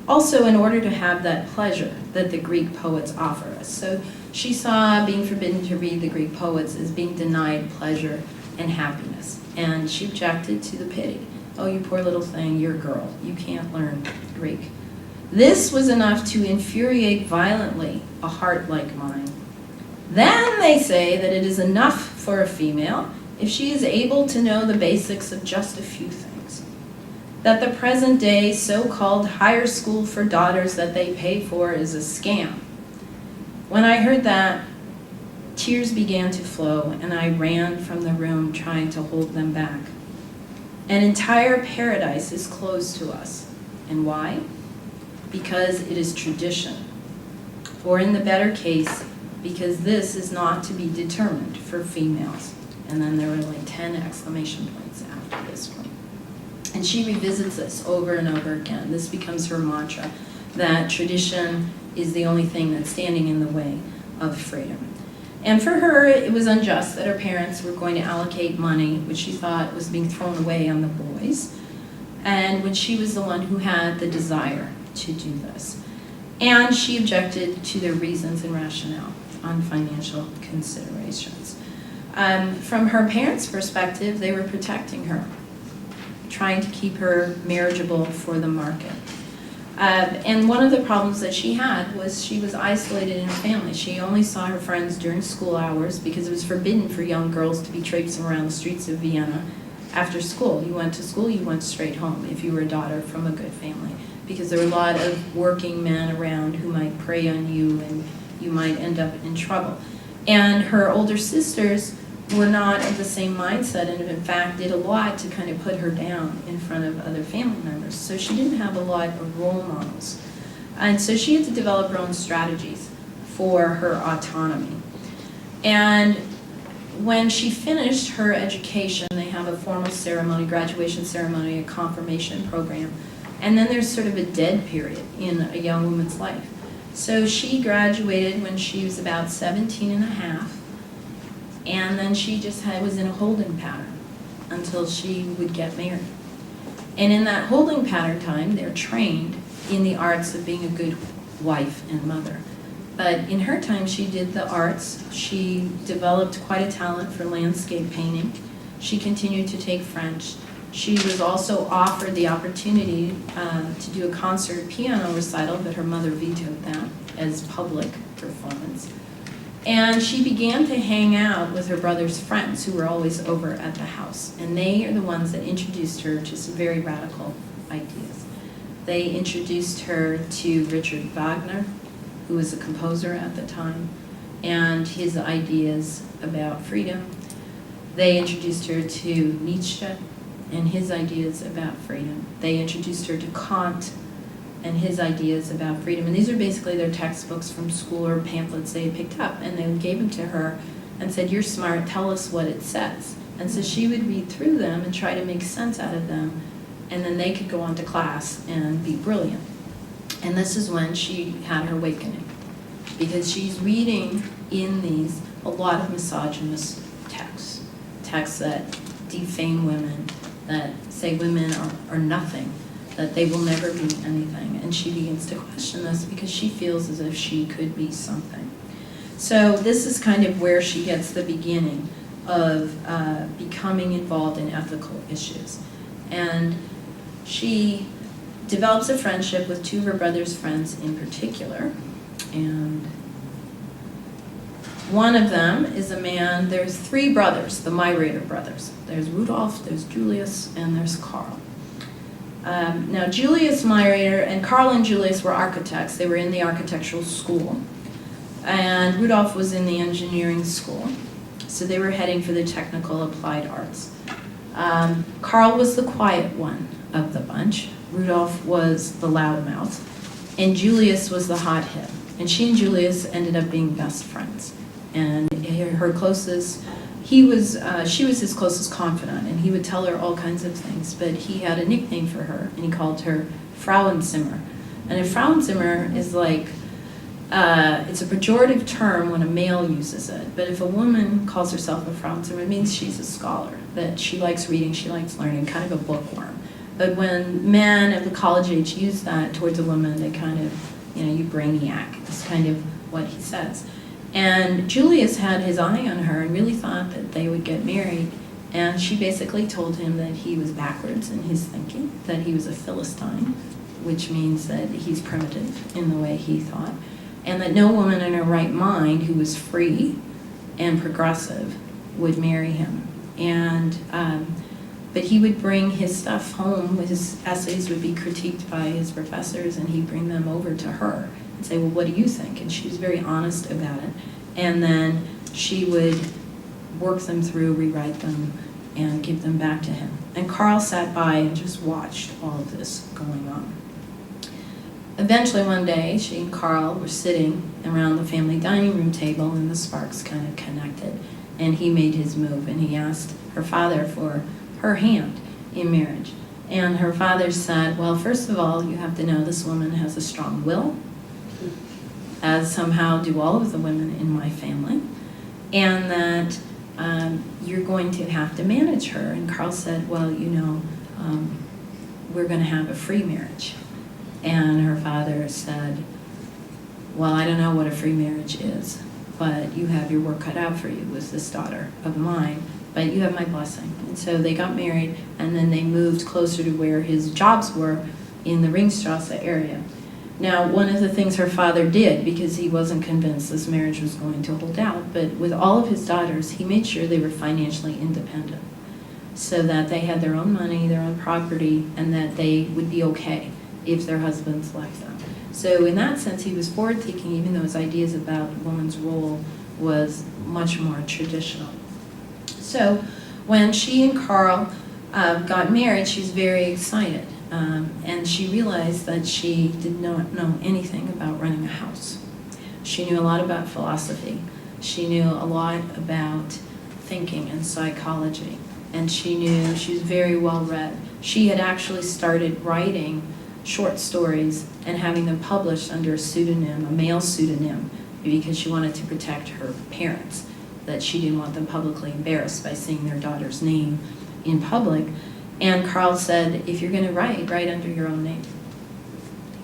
Also, in order to have that pleasure that the Greek poets offer us." So she saw being forbidden to read the Greek poets as being denied pleasure and happiness. And she objected to the pity. "Oh, you poor little thing, you're a girl. You can't learn Greek." This was enough to infuriate violently a heart like mine. Then they say that it is enough for a female if she is able to know the basics of just a few things. That the present day so-called higher school for daughters that they pay for is a scam. When I heard that, tears began to flow, and I ran from the room trying to hold them back. An entire paradise is closed to us. And why? Because it is tradition. Or in the better case, because this is not to be determined for females. And then there were like 10 exclamation points after this point. And she revisits this over and over again. This becomes her mantra, that tradition is the only thing that's standing in the way of freedom. And for her, it was unjust that her parents were going to allocate money, which she thought was being thrown away on the boys, and when she was the one who had the desire to do this. And she objected to their reasons and rationale on financial considerations. From her parents' perspective, they were protecting her, trying to keep her marriageable for the market. And one of the problems that she had was she was isolated in her family. She only saw her friends during school hours because it was forbidden for young girls to be traipsing around the streets of Vienna after school. You went to school, you went straight home if you were a daughter from a good family, because there were a lot of working men around who might prey on you and you might end up in trouble. And her older sisters were not of the same mindset and in fact did a lot to kind of put her down in front of other family members. So she didn't have a lot of role models. And so she had to develop her own strategies for her autonomy. And when she finished her education, they have a formal ceremony, graduation ceremony, a confirmation program, and then there's sort of a dead period in a young woman's life. So she graduated when she was about 17 and a half, and then she just was in a holding pattern until she would get married. And in that holding pattern time, they're trained in the arts of being a good wife and mother. But in her time, she did the arts. She developed quite a talent for landscape painting. She continued to take French. She was also offered the opportunity to do a concert piano recital, but her mother vetoed that as public performance. And she began to hang out with her brother's friends who were always over at the house. And they are the ones that introduced her to some very radical ideas. They introduced her to Richard Wagner, who was a composer at the time, and his ideas about freedom. They introduced her to Nietzsche and his ideas about freedom. They introduced her to Kant and his ideas about freedom. And these are basically their textbooks from school or pamphlets they had picked up. And they gave them to her and said, "You're smart, tell us what it says." And so she would read through them and try to make sense out of them. And then they could go on to class and be brilliant. And this is when she had her awakening, because she's reading in these a lot of misogynist texts that defame women, that say women are nothing, that they will never be anything. And she begins to question this because she feels as if she could be something. So this is kind of where she gets the beginning of becoming involved in ethical issues. And she develops a friendship with two of her brother's friends in particular. And one of them is a man, there's three brothers, the Mayreder brothers. There's Rudolf, there's Julius, and there's Karl. Now Julius Mayreder, and Karl and Julius were architects. They were in the architectural school. And Rudolf was in the engineering school. So they were heading for the technical applied arts. Karl was the quiet one of the bunch. Rudolf was the loudmouth. And Julius was the hothead. And she and Julius ended up being best friends. And her closest, she was his closest confidant, and he would tell her all kinds of things. But he had a nickname for her, and he called her Frauenzimmer. And a Frauenzimmer is like, it's a pejorative term when a male uses it. But if a woman calls herself a Frauenzimmer, it means she's a scholar, that she likes reading, she likes learning, kind of a bookworm. But when men of the college age use that towards a woman, they kind of, you brainiac. That's kind of what he says. And Julius had his eye on her and really thought that they would get married. And she basically told him that he was backwards in his thinking, that he was a Philistine, which means that he's primitive in the way he thought, and that no woman in her right mind who was free and progressive would marry him. And but he would bring his stuff home. His essays would be critiqued by his professors, and he'd bring them over to her and say, "Well, what do you think?" And she was very honest about it. And then she would work them through, rewrite them, and give them back to him. And Karl sat by and just watched all of this going on. Eventually one day, she and Karl were sitting around the family dining room table, and the sparks kind of connected. And he made his move, and he asked her father for her hand in marriage. And her father said, "Well, first of all, you have to know this woman has a strong will, as somehow do all of the women in my family, and that you're going to have to manage her." And Karl said, "Well, we're going to have a free marriage." And her father said, "Well, I don't know what a free marriage is, but you have your work cut out for you with this daughter of mine, but you have my blessing." And so they got married, and then they moved closer to where his jobs were in the Ringstrasse area. Now, one of the things her father did, because he wasn't convinced this marriage was going to hold out, but with all of his daughters, he made sure they were financially independent, so that they had their own money, their own property, and that they would be okay if their husbands left them. So in that sense, he was forward-thinking, even though his ideas about woman's role was much more traditional. So when she and Karl got married, she was very excited. And she realized that she did not know anything about running a house. She knew a lot about philosophy. She knew a lot about thinking and psychology. And she was very well read. She had actually started writing short stories and having them published under a pseudonym, a male pseudonym, because she wanted to protect her parents, that she didn't want them publicly embarrassed by seeing their daughter's name in public. And Karl said, "If you're going to write under your own name."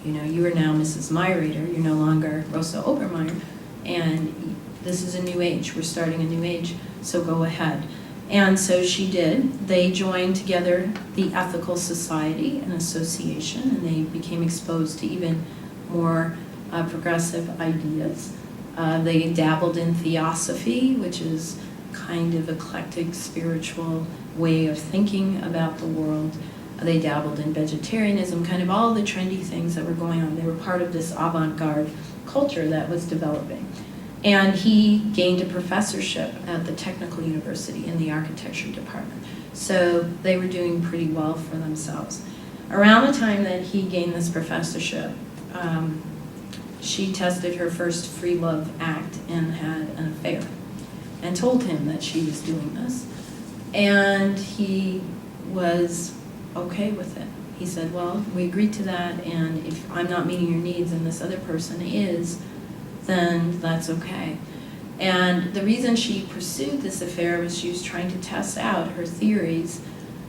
You know, you are now Mrs. Mayreder, you're no longer Rosa Obermeyer, and this is a new age, we're starting a new age, so go ahead. And so she did. They joined together the Ethical Society, an association, and they became exposed to even more progressive ideas. They dabbled in theosophy, which is kind of eclectic spiritual way of thinking about the world. They dabbled in vegetarianism, kind of all the trendy things that were going on. They were part of this avant-garde culture that was developing. And he gained a professorship at the Technical University in the architecture department. So they were doing pretty well for themselves. Around the time that he gained this professorship, she tested her first free love act and had an affair and told him that she was doing this. And he was okay with it. He said, well, we agreed to that, and if I'm not meeting your needs and this other person is, then that's okay. And the reason she pursued this affair was she was trying to test out her theories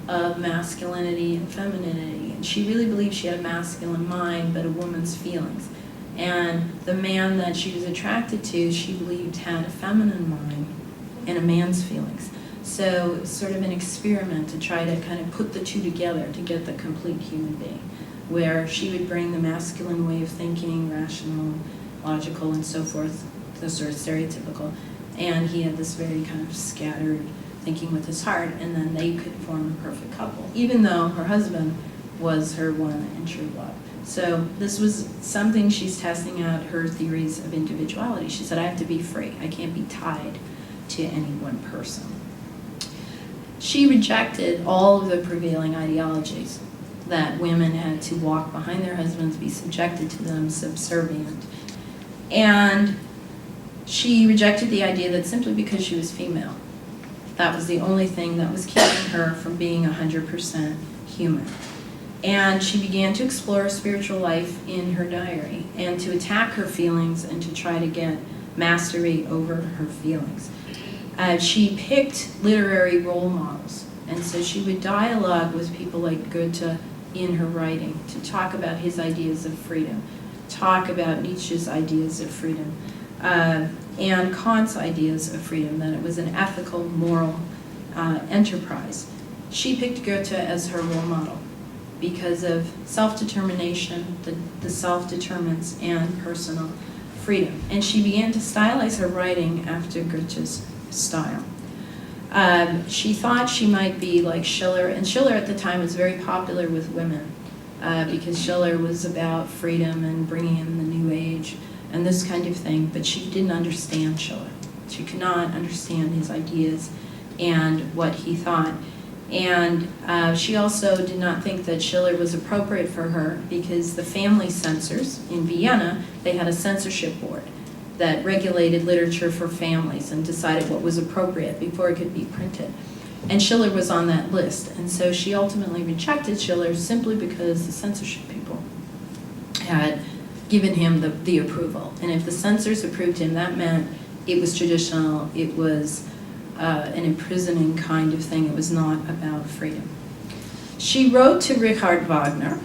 of masculinity and femininity. And she really believed she had a masculine mind, but a woman's feelings. And the man that she was attracted to, she believed had a feminine mind and a man's feelings. So it was sort of an experiment to try to kind of put the two together to get the complete human being, where she would bring the masculine way of thinking, rational, logical, and so forth, the sort of stereotypical, and he had this very kind of scattered thinking with his heart, and then they could form a perfect couple, even though her husband was her one and true love. So this was something she's testing out, her theories of individuality. She said, I have to be free. I can't be tied to any one person. She rejected all of the prevailing ideologies that women had to walk behind their husbands, be subjected to them, subservient. And she rejected the idea that simply because she was female, that was the only thing that was keeping her from being 100% human. And she began to explore spiritual life in her diary and to attack her feelings and to try to get mastery over her feelings. She picked literary role models, and so she would dialogue with people like Goethe in her writing to talk about his ideas of freedom, talk about Nietzsche's ideas of freedom, and Kant's ideas of freedom, that it was an ethical, moral enterprise. She picked Goethe as her role model because of self-determination, the self-determinants, and personal freedom. And she began to stylize her writing after Goethe's style. She thought she might be like Schiller, and Schiller at the time was very popular with women because Schiller was about freedom and bringing in the new age and this kind of thing, but she didn't understand Schiller. She could not understand his ideas and what he thought. And she also did not think that Schiller was appropriate for her because the family censors in Vienna, they had a censorship board that regulated literature for families and decided what was appropriate before it could be printed. And Schiller was on that list. And so she ultimately rejected Schiller simply because the censorship people had given him the approval. And if the censors approved him, that meant it was traditional, it was an imprisoning kind of thing. It was not about freedom. She wrote to Richard Wagner,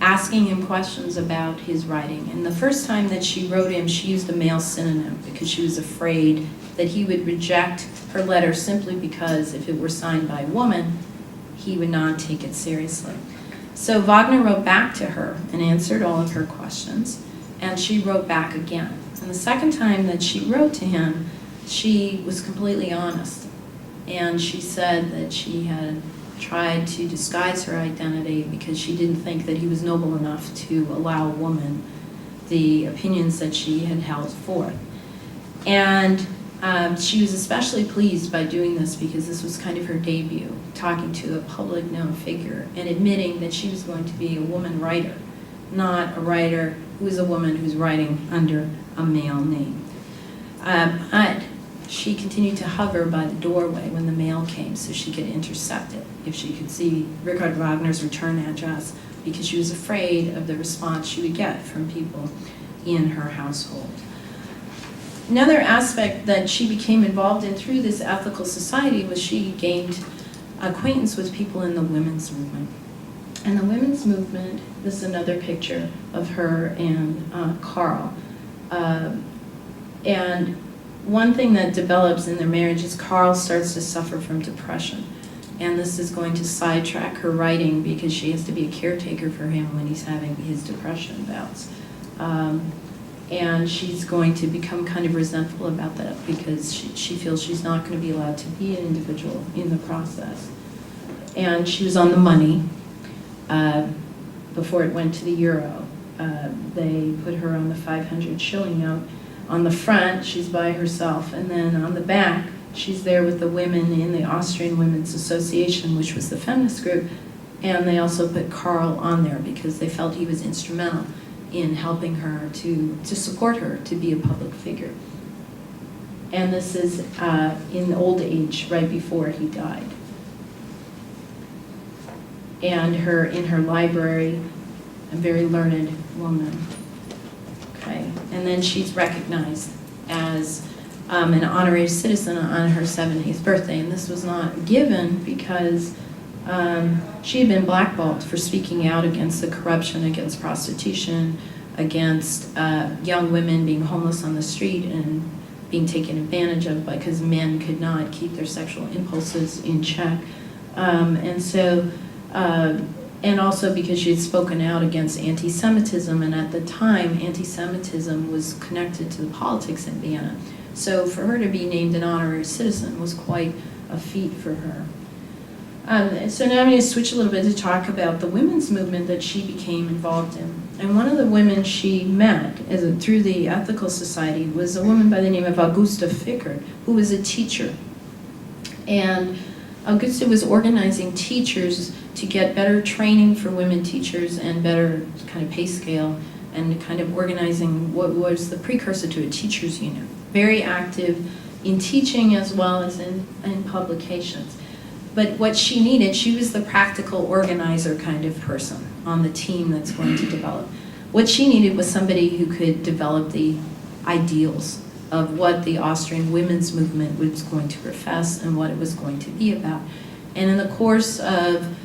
asking him questions about his writing. And the first time that she wrote him, she used a male synonym because she was afraid that he would reject her letter simply because if it were signed by a woman, he would not take it seriously. So Wagner wrote back to her and answered all of her questions, and she wrote back again. And the second time that she wrote to him, she was completely honest. And she said that she had tried to disguise her identity because she didn't think that he was noble enough to allow a woman the opinions that she had held forth. And she was especially pleased by doing this because this was kind of her debut, talking to a public known figure and admitting that she was going to be a woman writer, not a writer who is a woman who's writing under a male name. But she continued to hover by the doorway when the mail came so she could intercept it if she could see Richard Wagner's return address, because she was afraid of the response she would get from people in her household. Another aspect that she became involved in through this ethical society was she gained acquaintance with people in the women's movement. And the women's movement, this is another picture of her and Carl. And one thing that develops in their marriage is Carl starts to suffer from depression. And this is going to sidetrack her writing because she has to be a caretaker for him when he's having his depression bouts. And she's going to become kind of resentful about that because she feels she's not going to be allowed to be an individual in the process. And she was on the money before it went to the euro. They put her on the 500 shilling note. On the front, she's by herself, and then on the back, she's there with the women in the Austrian Women's Association, which was the feminist group, and they also put Carl on there because they felt he was instrumental in helping her to support her to be a public figure. And this is in old age, right before he died. And in her library, a very learned woman. Okay, and then she's recognized as an honorary citizen on her 70th birthday, and this was not given because she had been blackballed for speaking out against the corruption, against prostitution, against young women being homeless on the street and being taken advantage of because men could not keep their sexual impulses in check. And also because she had spoken out against anti-Semitism, and at the time, anti-Semitism was connected to the politics in Vienna. So for her to be named an honorary citizen was quite a feat for her. So now I'm going to switch a little bit to talk about the women's movement that she became involved in. And one of the women she met through the Ethical Society was a woman by the name of Augusta Fickert, who was a teacher. And Augusta was organizing teachers to get better training for women teachers and better kind of pay scale, and kind of organizing what was the precursor to a teachers union. Very active in teaching as well as in publications. But what she needed, she was the practical organizer kind of person on the team that's going to develop. What she needed was somebody who could develop the ideals of what the Austrian women's movement was going to profess and what it was going to be about. And in the course of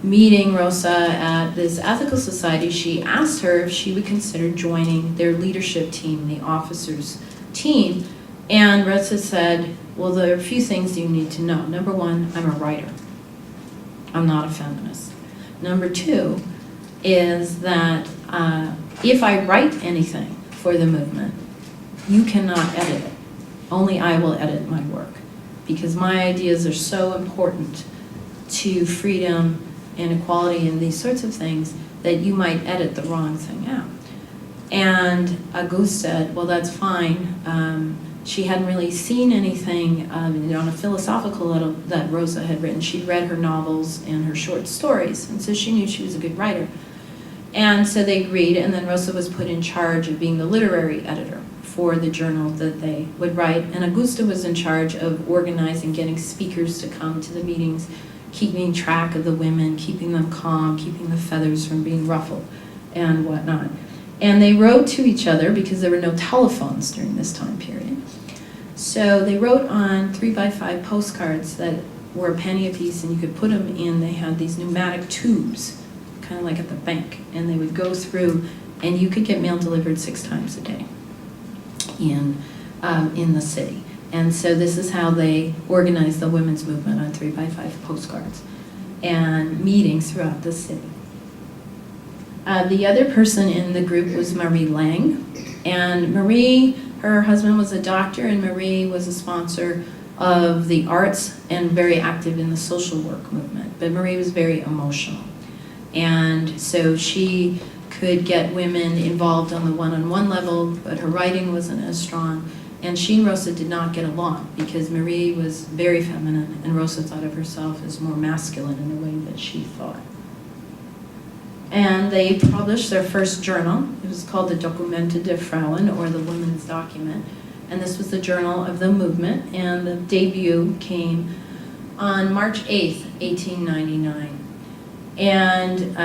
meeting Rosa at this ethical society, she asked her if she would consider joining their leadership team, the officers' team. And Rosa said, well, there are a few things you need to know. Number one, I'm a writer. I'm not a feminist. Number two is that if I write anything for the movement, you cannot edit it. Only I will edit my work, because my ideas are so important to freedom and equality and these sorts of things that you might edit the wrong thing out. And Auguste said, well, that's fine. She hadn't really seen anything on a philosophical level that Rosa had written. She'd read her novels and her short stories, and so she knew she was a good writer. And so they agreed, and then Rosa was put in charge of being the literary editor for the journal that they would write. And Augusta was in charge of organizing, getting speakers to come to the meetings, keeping track of the women, keeping them calm, keeping the feathers from being ruffled, and whatnot. And they wrote to each other because there were no telephones during this time period. So they wrote on 3x5 postcards that were a penny a piece, and you could put them in, they had these pneumatic tubes, kind of like at the bank, and they would go through, and you could get mail delivered 6 times a day in the city. And so this is how they organized the women's movement on 3x5 postcards and meetings throughout the city. The other person in the group was Marie Lang, and Marie, her husband was a doctor, and Marie was a sponsor of the arts and very active in the social work movement. But Marie was very emotional, and so she could get women involved on the one-on-one level, but her writing wasn't as strong. And she and Rosa did not get along because Marie was very feminine and Rosa thought of herself as more masculine in the way that she thought. And they published their first journal. It was called the Dokumente der Frauen, or the Women's Document. And this was the journal of the movement, and the debut came on March 8th, 1899. And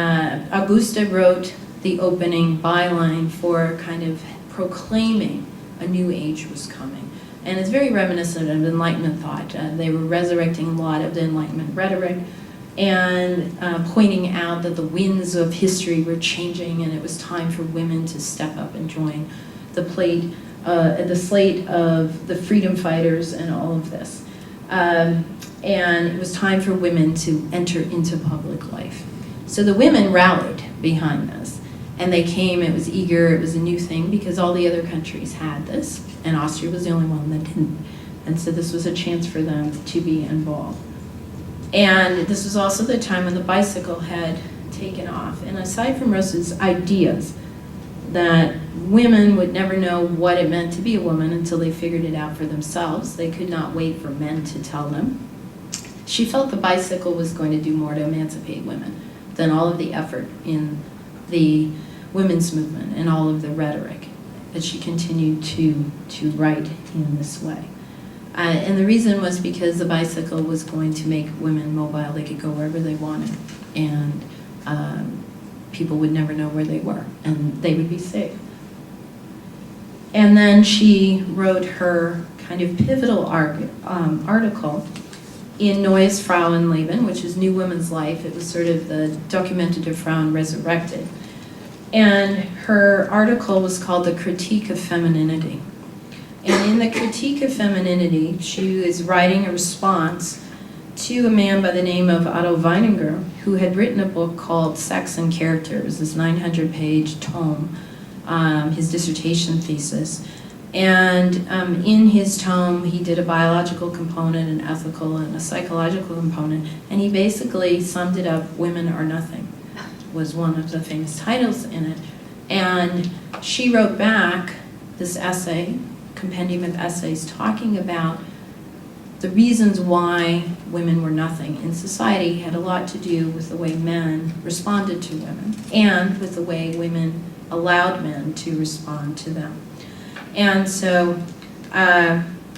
Augusta wrote the opening byline for kind of proclaiming a new age was coming. And it's very reminiscent of Enlightenment thought. They were resurrecting a lot of the Enlightenment rhetoric, and pointing out that the winds of history were changing and it was time for women to step up and join the slate of the freedom fighters and all of this. And it was time for women to enter into public life. So the women rallied behind this, and they came. It was eager, it was a new thing because all the other countries had this, and Austria was the only one that didn't. And so this was a chance for them to be involved. And this was also the time when the bicycle had taken off. And aside from Rosa's ideas that women would never know what it meant to be a woman until they figured it out for themselves, they could not wait for men to tell them, she felt the bicycle was going to do more to emancipate women than all of the effort in the women's movement and all of the rhetoric that she continued to write in this way. And the reason was because the bicycle was going to make women mobile. They could go wherever they wanted, and people would never know where they were, and they would be safe. And then she wrote her kind of pivotal article in Neues Frauenleben, which is New Women's Life. It was sort of the Dokumentate Frauen Resurrected. And her article was called The Critique of Femininity. And in the Critique of Femininity, she is writing a response to a man by the name of Otto Weininger, who had written a book called Sex and Character. It was this 900-page tome, his dissertation thesis. And in his tome, he did a biological component, an ethical, and a psychological component. And he basically summed it up, Women Are Nothing, was one of the famous titles in it. And she wrote back this essay, compendium of essays, talking about the reasons why women were nothing in society had a lot to do with the way men responded to women and with the way women allowed men to respond to them. And so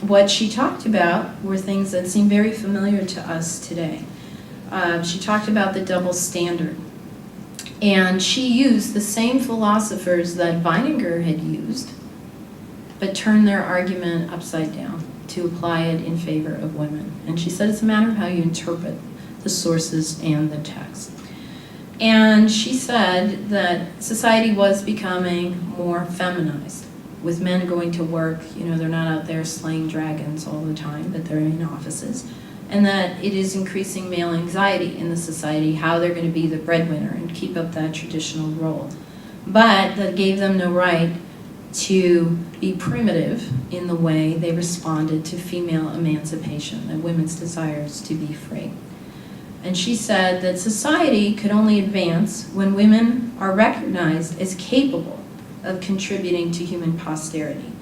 what she talked about were things that seem very familiar to us today. She talked about the double standard. And she used the same philosophers that Weininger had used, but turned their argument upside down to apply it in favor of women. And she said it's a matter of how you interpret the sources and the text. And she said that society was becoming more feminized, with men going to work. You know, they're not out there slaying dragons all the time, but they're in offices. And that it is increasing male anxiety in the society, how they're going to be the breadwinner and keep up that traditional role. But that gave them no right to be primitive in the way they responded to female emancipation, and women's desires to be free. And she said that society could only advance when women are recognized as capable of contributing to human posterity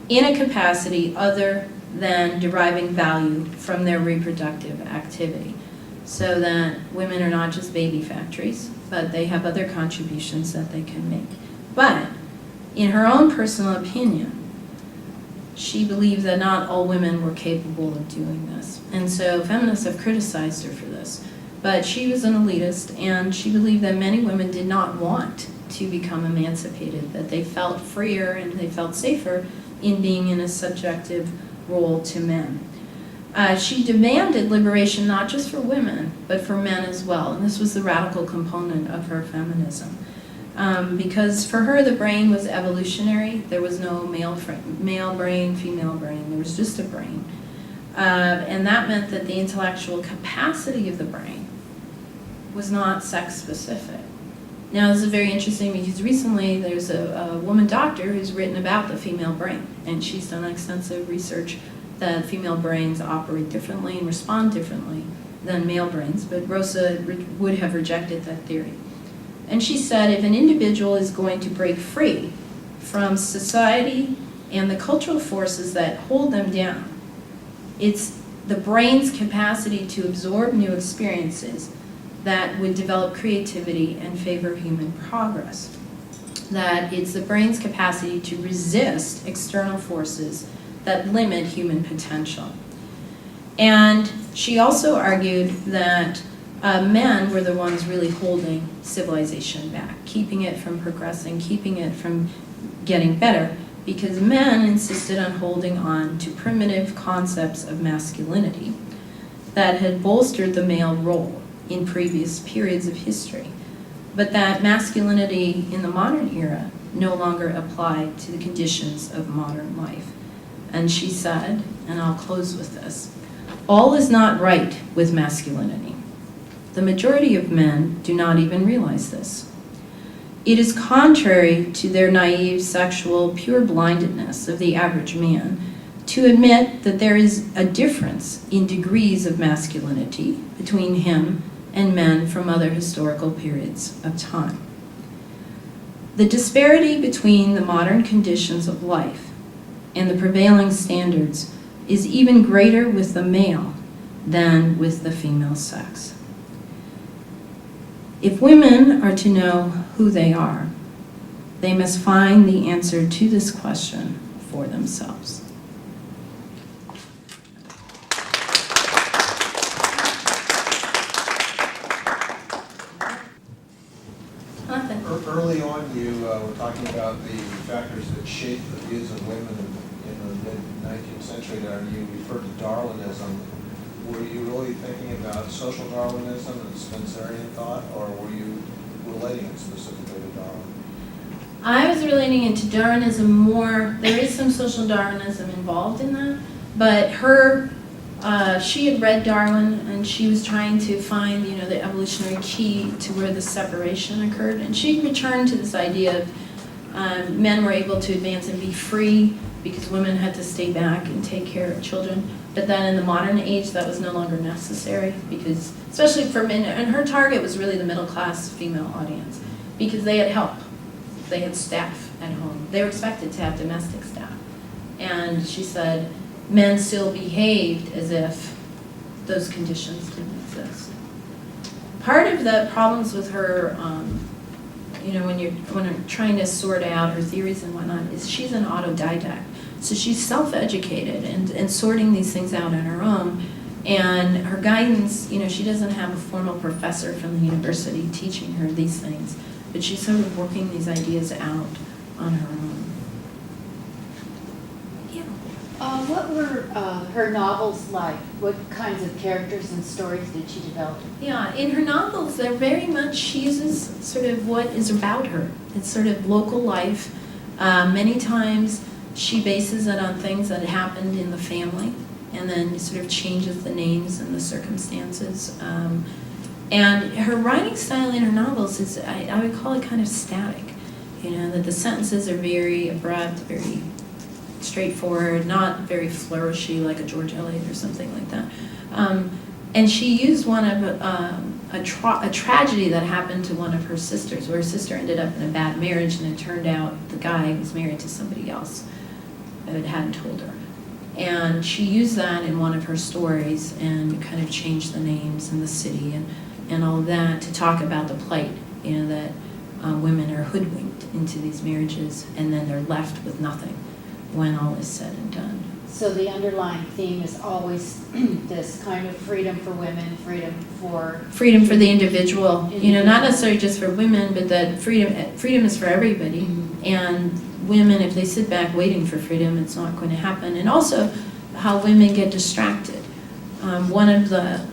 in a capacity other than deriving value from their reproductive activity, so that women are not just baby factories, but they have other contributions that they can make. But in her own personal opinion, she believed that not all women were capable of doing this. And so feminists have criticized her for this. But she was an elitist, and she believed that many women did not want to become emancipated, that they felt freer and they felt safer in being in a subjective role to men. She demanded liberation not just for women, but for men as well. And this was the radical component of her feminism. Because for her, the brain was evolutionary. There was no male brain, female brain. There was just a brain. And that meant that the intellectual capacity of the brain was not sex-specific. Now, this is very interesting because recently there's a woman doctor who's written about the female brain, and she's done extensive research that female brains operate differently and respond differently than male brains, but Rosa would have rejected that theory. And she said if an individual is going to break free from society and the cultural forces that hold them down, it's the brain's capacity to absorb new experiences that would develop creativity and favor human progress. That it's the brain's capacity to resist external forces that limit human potential. And she also argued that men were the ones really holding civilization back, keeping it from progressing, keeping it from getting better, because men insisted on holding on to primitive concepts of masculinity that had bolstered the male role in previous periods of history, but that masculinity in the modern era no longer applied to the conditions of modern life. And she said, and I'll close with this, "All is not right with masculinity. The majority of men do not even realize this. It is contrary to their naive, sexual, pure blindedness of the average man to admit that there is a difference in degrees of masculinity between him and men from other historical periods of time. The disparity between the modern conditions of life and the prevailing standards is even greater with the male than with the female sex. If women are to know who they are, they must find the answer to this question for themselves." Nothing. Early on, you were talking about the factors that shaped the views of women in the mid-19th century, and you referred to Darwinism. Were you really thinking about social Darwinism and Spencerian thought, or were you relating it specifically to Darwin? I was relating it to Darwinism more. There is some social Darwinism involved in that, but she had read Darwin, and she was trying to find, the evolutionary key to where the separation occurred. And she returned to this idea of men were able to advance and be free because women had to stay back and take care of children. But then in the modern age, that was no longer necessary because, especially for men, and her target was really the middle class female audience because they had help. They had staff at home. They were expected to have domestic staff. And she said, men still behaved as if those conditions didn't exist. Part of the problems with her, when you're trying to sort out her theories and whatnot, is she's an autodidact. So she's self-educated and sorting these things out on her own. And her guidance, she doesn't have a formal professor from the university teaching her these things, but she's sort of working these ideas out on her own. What were her novels like? What kinds of characters and stories did she develop? Yeah, in her novels, they're very much, she uses sort of what is about her. It's sort of local life. Many times she bases it on things that happened in the family and then sort of changes the names and the circumstances. And her writing style in her novels is, I would call it kind of static. That the sentences are very abrupt, very straightforward, not very flourishy like a George Eliot or something like that. And she used one of a tragedy that happened to one of her sisters, where her sister ended up in a bad marriage, and it turned out the guy was married to somebody else that hadn't told her. And she used that in one of her stories and kind of changed the names and the city and all of that to talk about the plight, that women are hoodwinked into these marriages and then they're left with nothing when all is said and done. So the underlying theme is always this kind of freedom for women, freedom for the individual, not necessarily just for women, but that freedom is for everybody. Mm-hmm. And women, if they sit back waiting for freedom, it's not going to happen. And also how women get distracted.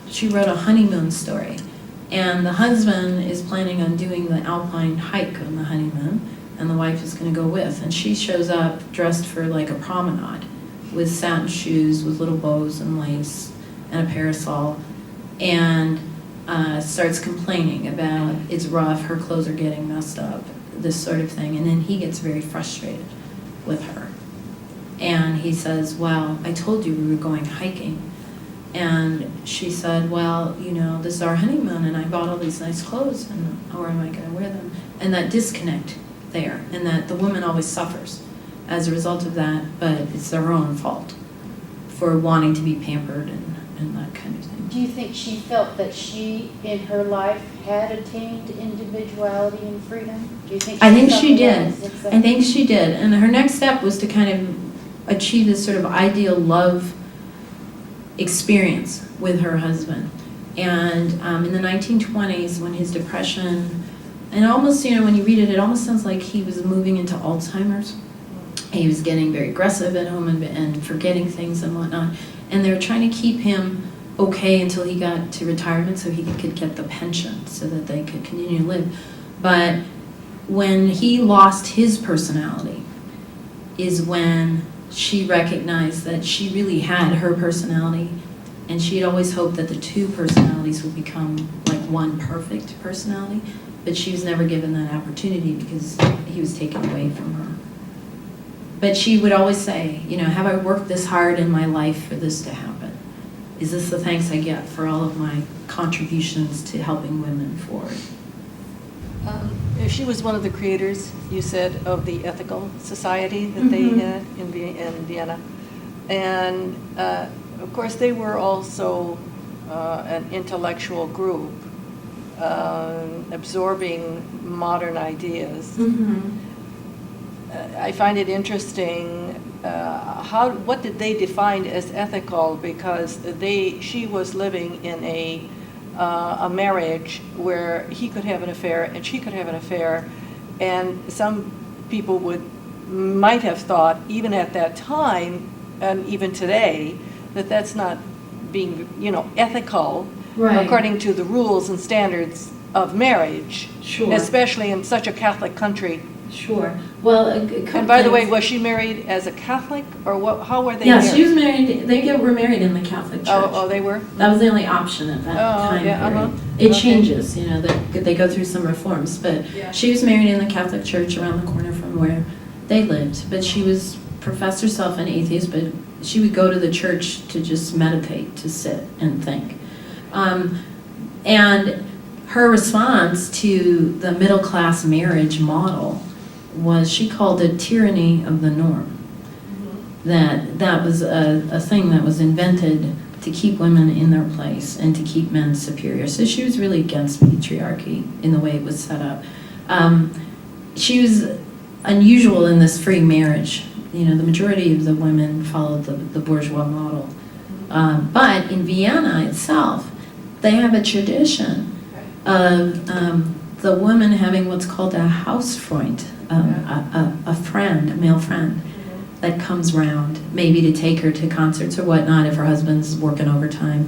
She wrote a honeymoon story, and the husband is planning on doing the alpine hike on the honeymoon, and the wife is going to go with, and she shows up dressed for like a promenade with satin shoes with little bows and lace and a parasol, and starts complaining about it's rough, her clothes are getting messed up, this sort of thing. And then he gets very frustrated with her, and he says, well, I told you we were going hiking. And she said, well, this is our honeymoon and I bought all these nice clothes, and how am I going to wear them? And that disconnect there, and that the woman always suffers as a result of that, but it's their own fault for wanting to be pampered and that kind of thing. Do you think she felt that she, in her life, had attained individuality and freedom? Do you think I think she did. I think she did. And her next step was to kind of achieve this sort of ideal love experience with her husband. And in the 1920s, when his depression, and almost, when you read it, it almost sounds like he was moving into Alzheimer's. He was getting very aggressive at home and forgetting things and whatnot. And they were trying to keep him okay until he got to retirement so he could get the pension so that they could continue to live. But when he lost his personality is when she recognized that she really had her personality, and she had always hoped that the two personalities would become like one perfect personality, but she was never given that opportunity because he was taken away from her. But she would always say, you know, have I worked this hard in my life for this to happen? Is this the thanks I get for all of my contributions to helping women forward? She was one of the creators, you said, of the ethical society that they had in Vienna. And of course, they were also an intellectual group absorbing modern ideas. I find it interesting, what did they define as ethical? Because she was living in a marriage where he could have an affair and she could have an affair, and some people might have thought, even at that time and even today, that that's not being, ethical, Right. according to the rules and standards of marriage, Sure. especially in such a Catholic country. Sure. Well, a couple And by the way, things. was she married as a Catholic, or what? How were they married? Yeah, she was married. They were married in the Catholic Church. Oh, they were? That was the only option at that Oh, time yeah, period. uh-huh. It Okay. changes, they go through some reforms, but Yeah. she was married in the Catholic Church around the corner from where they lived. But she professed herself an atheist, but she would go to the church to just meditate, to sit and think. And her response to the middle-class marriage model was she called it tyranny of the norm. That was a thing that was invented to keep women in their place and to keep men superior. So she was really against patriarchy in the way it was set up. She was unusual in this free marriage. The majority of the women followed the bourgeois model. But in Vienna itself, they have a tradition of the woman having what's called a Hausfreund, a friend, a male friend, that comes round, maybe to take her to concerts or whatnot if her husband's working overtime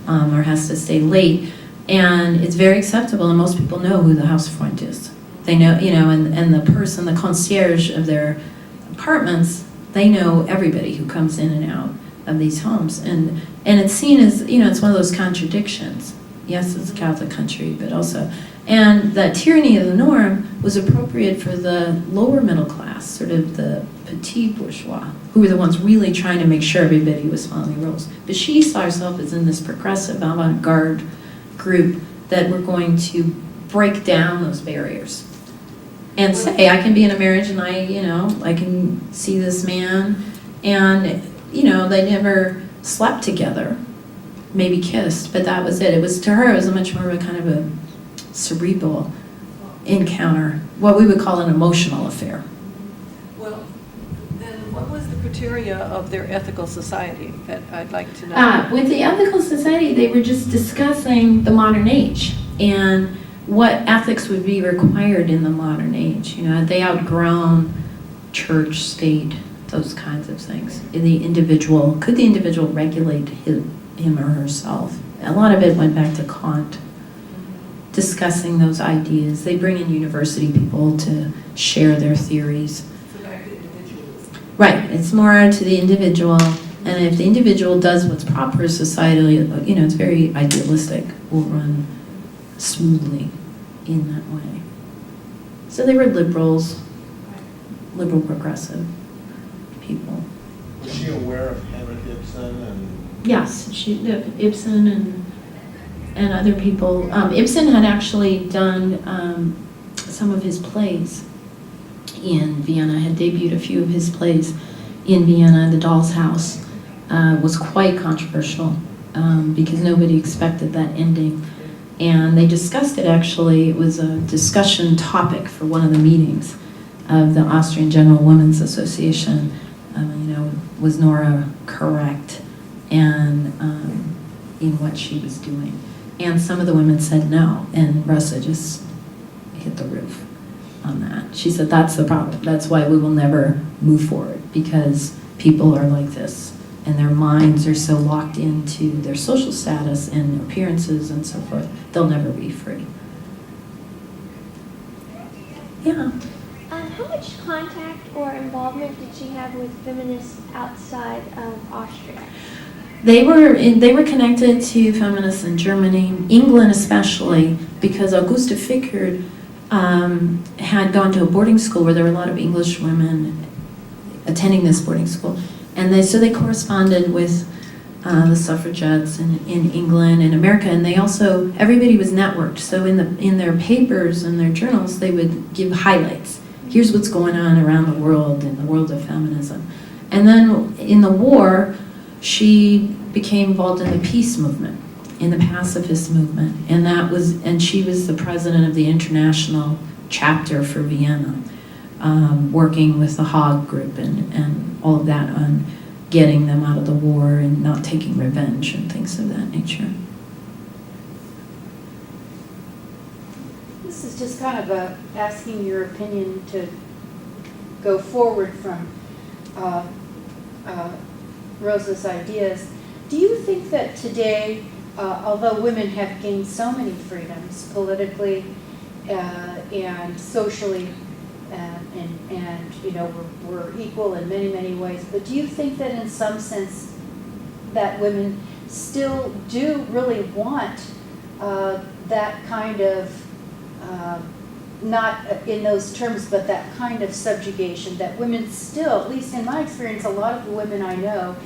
or has to stay late. And it's very acceptable, and most people know who the Hausfreund is. They know, and the person, the concierge of their apartments, they know everybody who comes in and out of these homes. And it's seen as, it's one of those contradictions. Yes, it's a Catholic country, but also, and that tyranny of the norm was appropriate for the lower middle class, sort of the petit bourgeois, who were the ones really trying to make sure everybody was following the rules. But she saw herself as in this progressive avant-garde group that were going to break down those barriers and say, I can be in a marriage and I can see this man, and, they never slept together, maybe kissed, but that was it. It was, to her, it was a much more of a kind of a cerebral encounter, what we would call an emotional affair. Well, then what was the criteria of their ethical society that I'd like to know? With the ethical society, they were just discussing the modern age and what ethics would be required in the modern age. Had they outgrown church, state, those kinds of things? Could the individual regulate him or herself? A lot of it went back to Kant, discussing those ideas. They bring in university people to share their theories. So back to individualism. Right, it's more to the individual, and if the individual does what's proper societally, it's very idealistic, will run smoothly in that way. So they were liberal progressive people. Was she aware of Henrik Ibsen and? Yes, Ibsen and other people. Ibsen had actually done some of his plays in Vienna, had debuted a few of his plays in Vienna. The Doll's House was quite controversial because nobody expected that ending. And they discussed it, actually. It was a discussion topic for one of the meetings of the Austrian General Women's Association. Was Nora correct in what she was doing? And some of the women said no, and Rosa just hit the roof on that. She said, that's the problem. That's why we will never move forward, because people are like this. and their minds are so locked into their social status and appearances and so forth, they'll never be free. Yeah. How much contact or involvement did she have with feminists outside of Austria? They were connected to feminists in Germany, England especially, because Augusta Fickard had gone to a boarding school where there were a lot of English women attending this boarding school, and so they corresponded with the suffragettes in England and America, and they also, everybody was networked. So in their papers and their journals, they would give highlights. Here's what's going on around the world in the world of feminism. And then in the war, she became involved in the peace movement, in the pacifist movement, and she was the president of the international chapter for Vienna, working with the Hague group and all of that on getting them out of the war and not taking revenge and things of that nature. This is just kind of asking your opinion to go forward from Rosa's ideas. Do you think that today, although women have gained so many freedoms politically and socially, and you know, we're equal in many, many ways, but do you think that in some sense that women still do really want that kind of, not in those terms, but that kind of subjugation, that women still, at least in my experience, a lot of the women I know,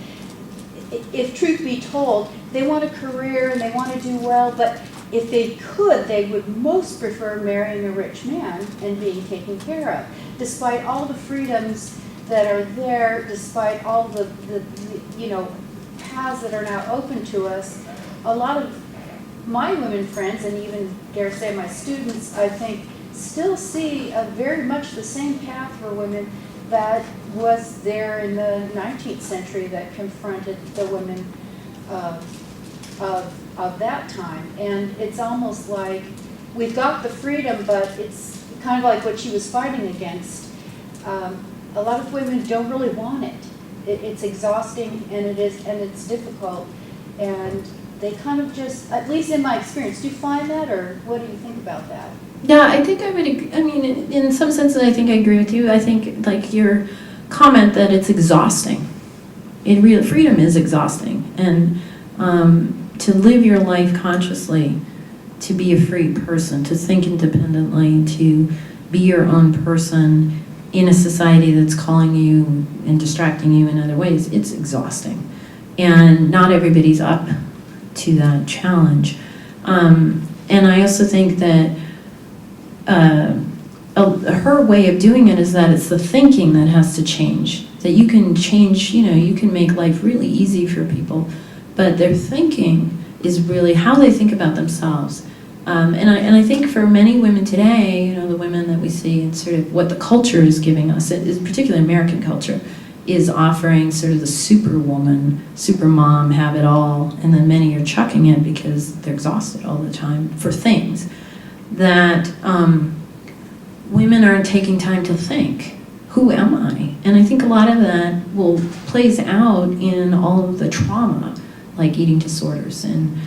if truth be told, they want a career and they want to do well, but if they could, they would most prefer marrying a rich man and being taken care of. Despite all the freedoms that are there, despite all the you know, paths that are now open to us, a lot of my women friends, and even dare say my students, I think, still see very much the same path for women that was there in the 19th century that confronted the women of that time. And it's almost like we've got the freedom, but it's kind of like what she was fighting against. A lot of women don't really want it. It's exhausting, and it's difficult, and they kind of just, at least in my experience, do you find that, or what do you think about that? Yeah, I think I would agree. I mean, in some senses, I think I agree with you. I think, like, your comment that it's exhausting. Freedom is exhausting. And to live your life consciously, to be a free person, to think independently, to be your own person in a society that's calling you and distracting you in other ways, it's exhausting. And not everybody's up to that challenge. And I also think that her way of doing it is that it's the thinking that has to change. That you can change, you know, you can make life really easy for people, but their thinking is really how they think about themselves. And I think for many women today, you know, the women that we see and sort of what the culture is giving us, it is particularly American culture, is offering sort of the superwoman, supermom, have it all, and then many are chucking it because they're exhausted all the time for things. That women aren't taking time to think, who am I? And I think a lot of that plays out in all of the trauma, like eating disorders and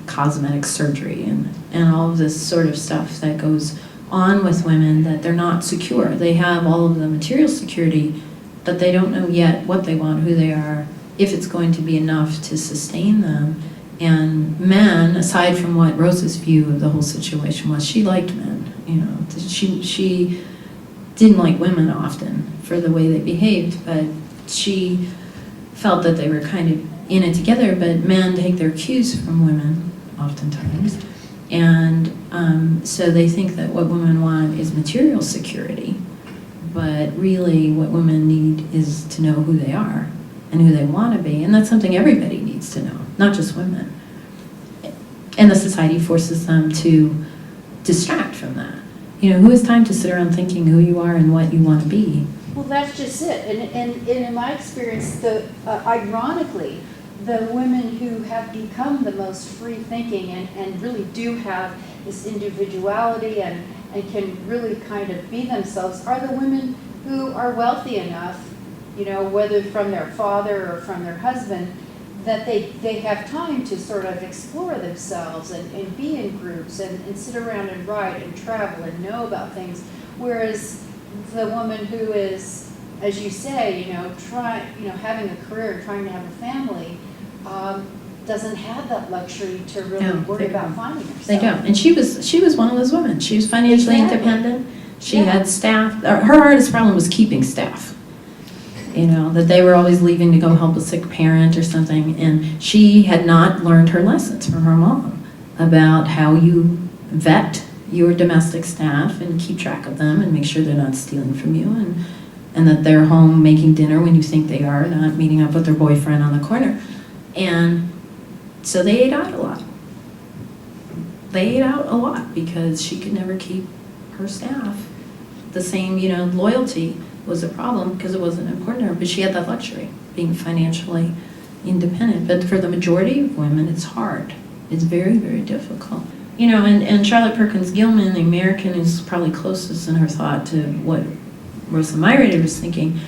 cosmetic surgery and all of this sort of stuff that goes on with women, that they're not secure. They have all of the material security, but they don't know yet what they want, who they are, if it's going to be enough to sustain them. And men, aside from what Rosa's view of the whole situation was, she liked men. You know, she didn't like women often for the way they behaved, but she felt that they were kind of in it together. But men take their cues from women oftentimes, and so they think that what women want is material security, but really what women need is to know who they are and who they want to be, and that's something everybody needs to know, not just women. And the society forces them to distract from that. You know, who has time to sit around thinking who you are and what you want to be? Well, that's just it. And in my experience, ironically, the women who have become the most free thinking and really do have this individuality and can really kind of be themselves are the women who are wealthy enough whether from their father or from their husband, that they have time to sort of explore themselves and be in groups and sit around and write and travel and know about things. Whereas the woman who is, as you say, having a career, trying to have a family, doesn't have that luxury to really No, worry they about don't. finding herself. They don't. And she was one of those women. She was financially Exactly. independent. She Yeah. had staff. Her hardest problem was keeping staff. That they were always leaving to go help a sick parent or something. And she had not learned her lessons from her mom about how you vet your domestic staff and keep track of them and make sure they're not stealing from you and that they're home making dinner when you think they are, not meeting up with their boyfriend on the corner. And so they ate out a lot. They ate out a lot because she could never keep her staff. The same, loyalty was a problem because it wasn't important to her, but she had that luxury, being financially independent. But for the majority of women, it's hard. It's very, very difficult. And Charlotte Perkins Gilman, the American, is probably closest in her thought to what Rosa Mayreder was thinking.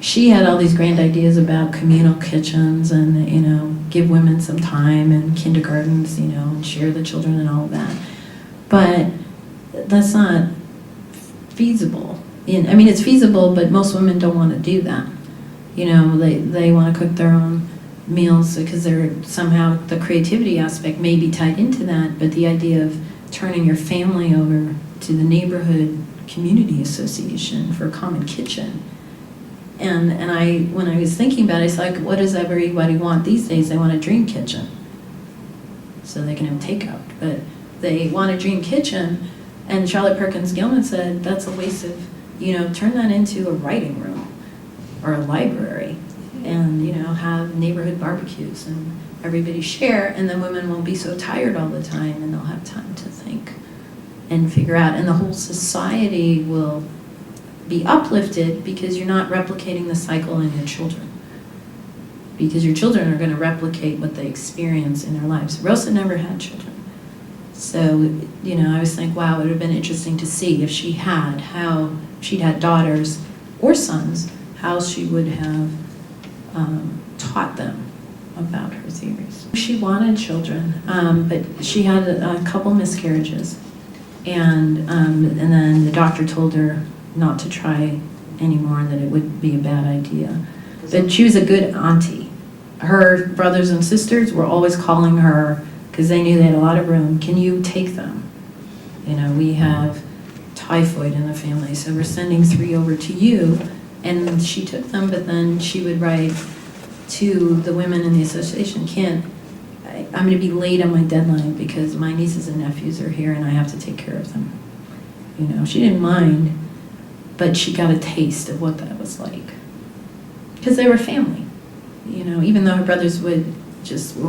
She had all these grand ideas about communal kitchens and, give women some time and kindergartens, and share the children and all of that. But that's not feasible. It's feasible, but most women don't want to do that. They want to cook their own meals because they're somehow the creativity aspect may be tied into that, but the idea of turning your family over to the neighborhood community association for a common kitchen. And when I was thinking about it, it's like, what does everybody want these days? They want a dream kitchen so they can have takeout, but they want a dream kitchen. And Charlotte Perkins Gilman said that's a waste of, turn that into a writing room or a library and, have neighborhood barbecues and everybody share, and then women won't be so tired all the time and they'll have time to think and figure out, and the whole society will be uplifted because you're not replicating the cycle in your children. Because your children are going to replicate what they experience in their lives. Rosa never had children. So, I was thinking, wow, it would have been interesting to see if she'd had daughters or sons, how she would have taught them about her theories. She wanted children, but she had a couple miscarriages. And then the doctor told her not to try anymore and that it would be a bad idea. But she was a good auntie. Her brothers and sisters were always calling her because they knew they had a lot of room. Can you take them? We have typhoid in the family, so we're sending 3 over to you. And she took them, but then she would write to the women in the association, I'm going to be late on my deadline because my nieces and nephews are here and I have to take care of them. She didn't mind, but she got a taste of what that was like. Because they were family, even though her brothers were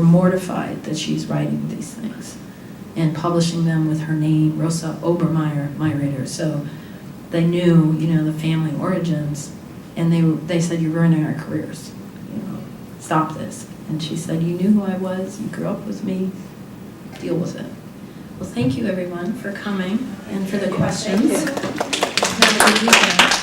mortified that she's writing these things and publishing them with her name, Rosa Mayreder. So they knew, the family origins, and they said, you're ruining our careers. Stop this. And she said, you knew who I was, you grew up with me, deal with it. Well, thank you everyone for coming and for the questions. Have a good weekend.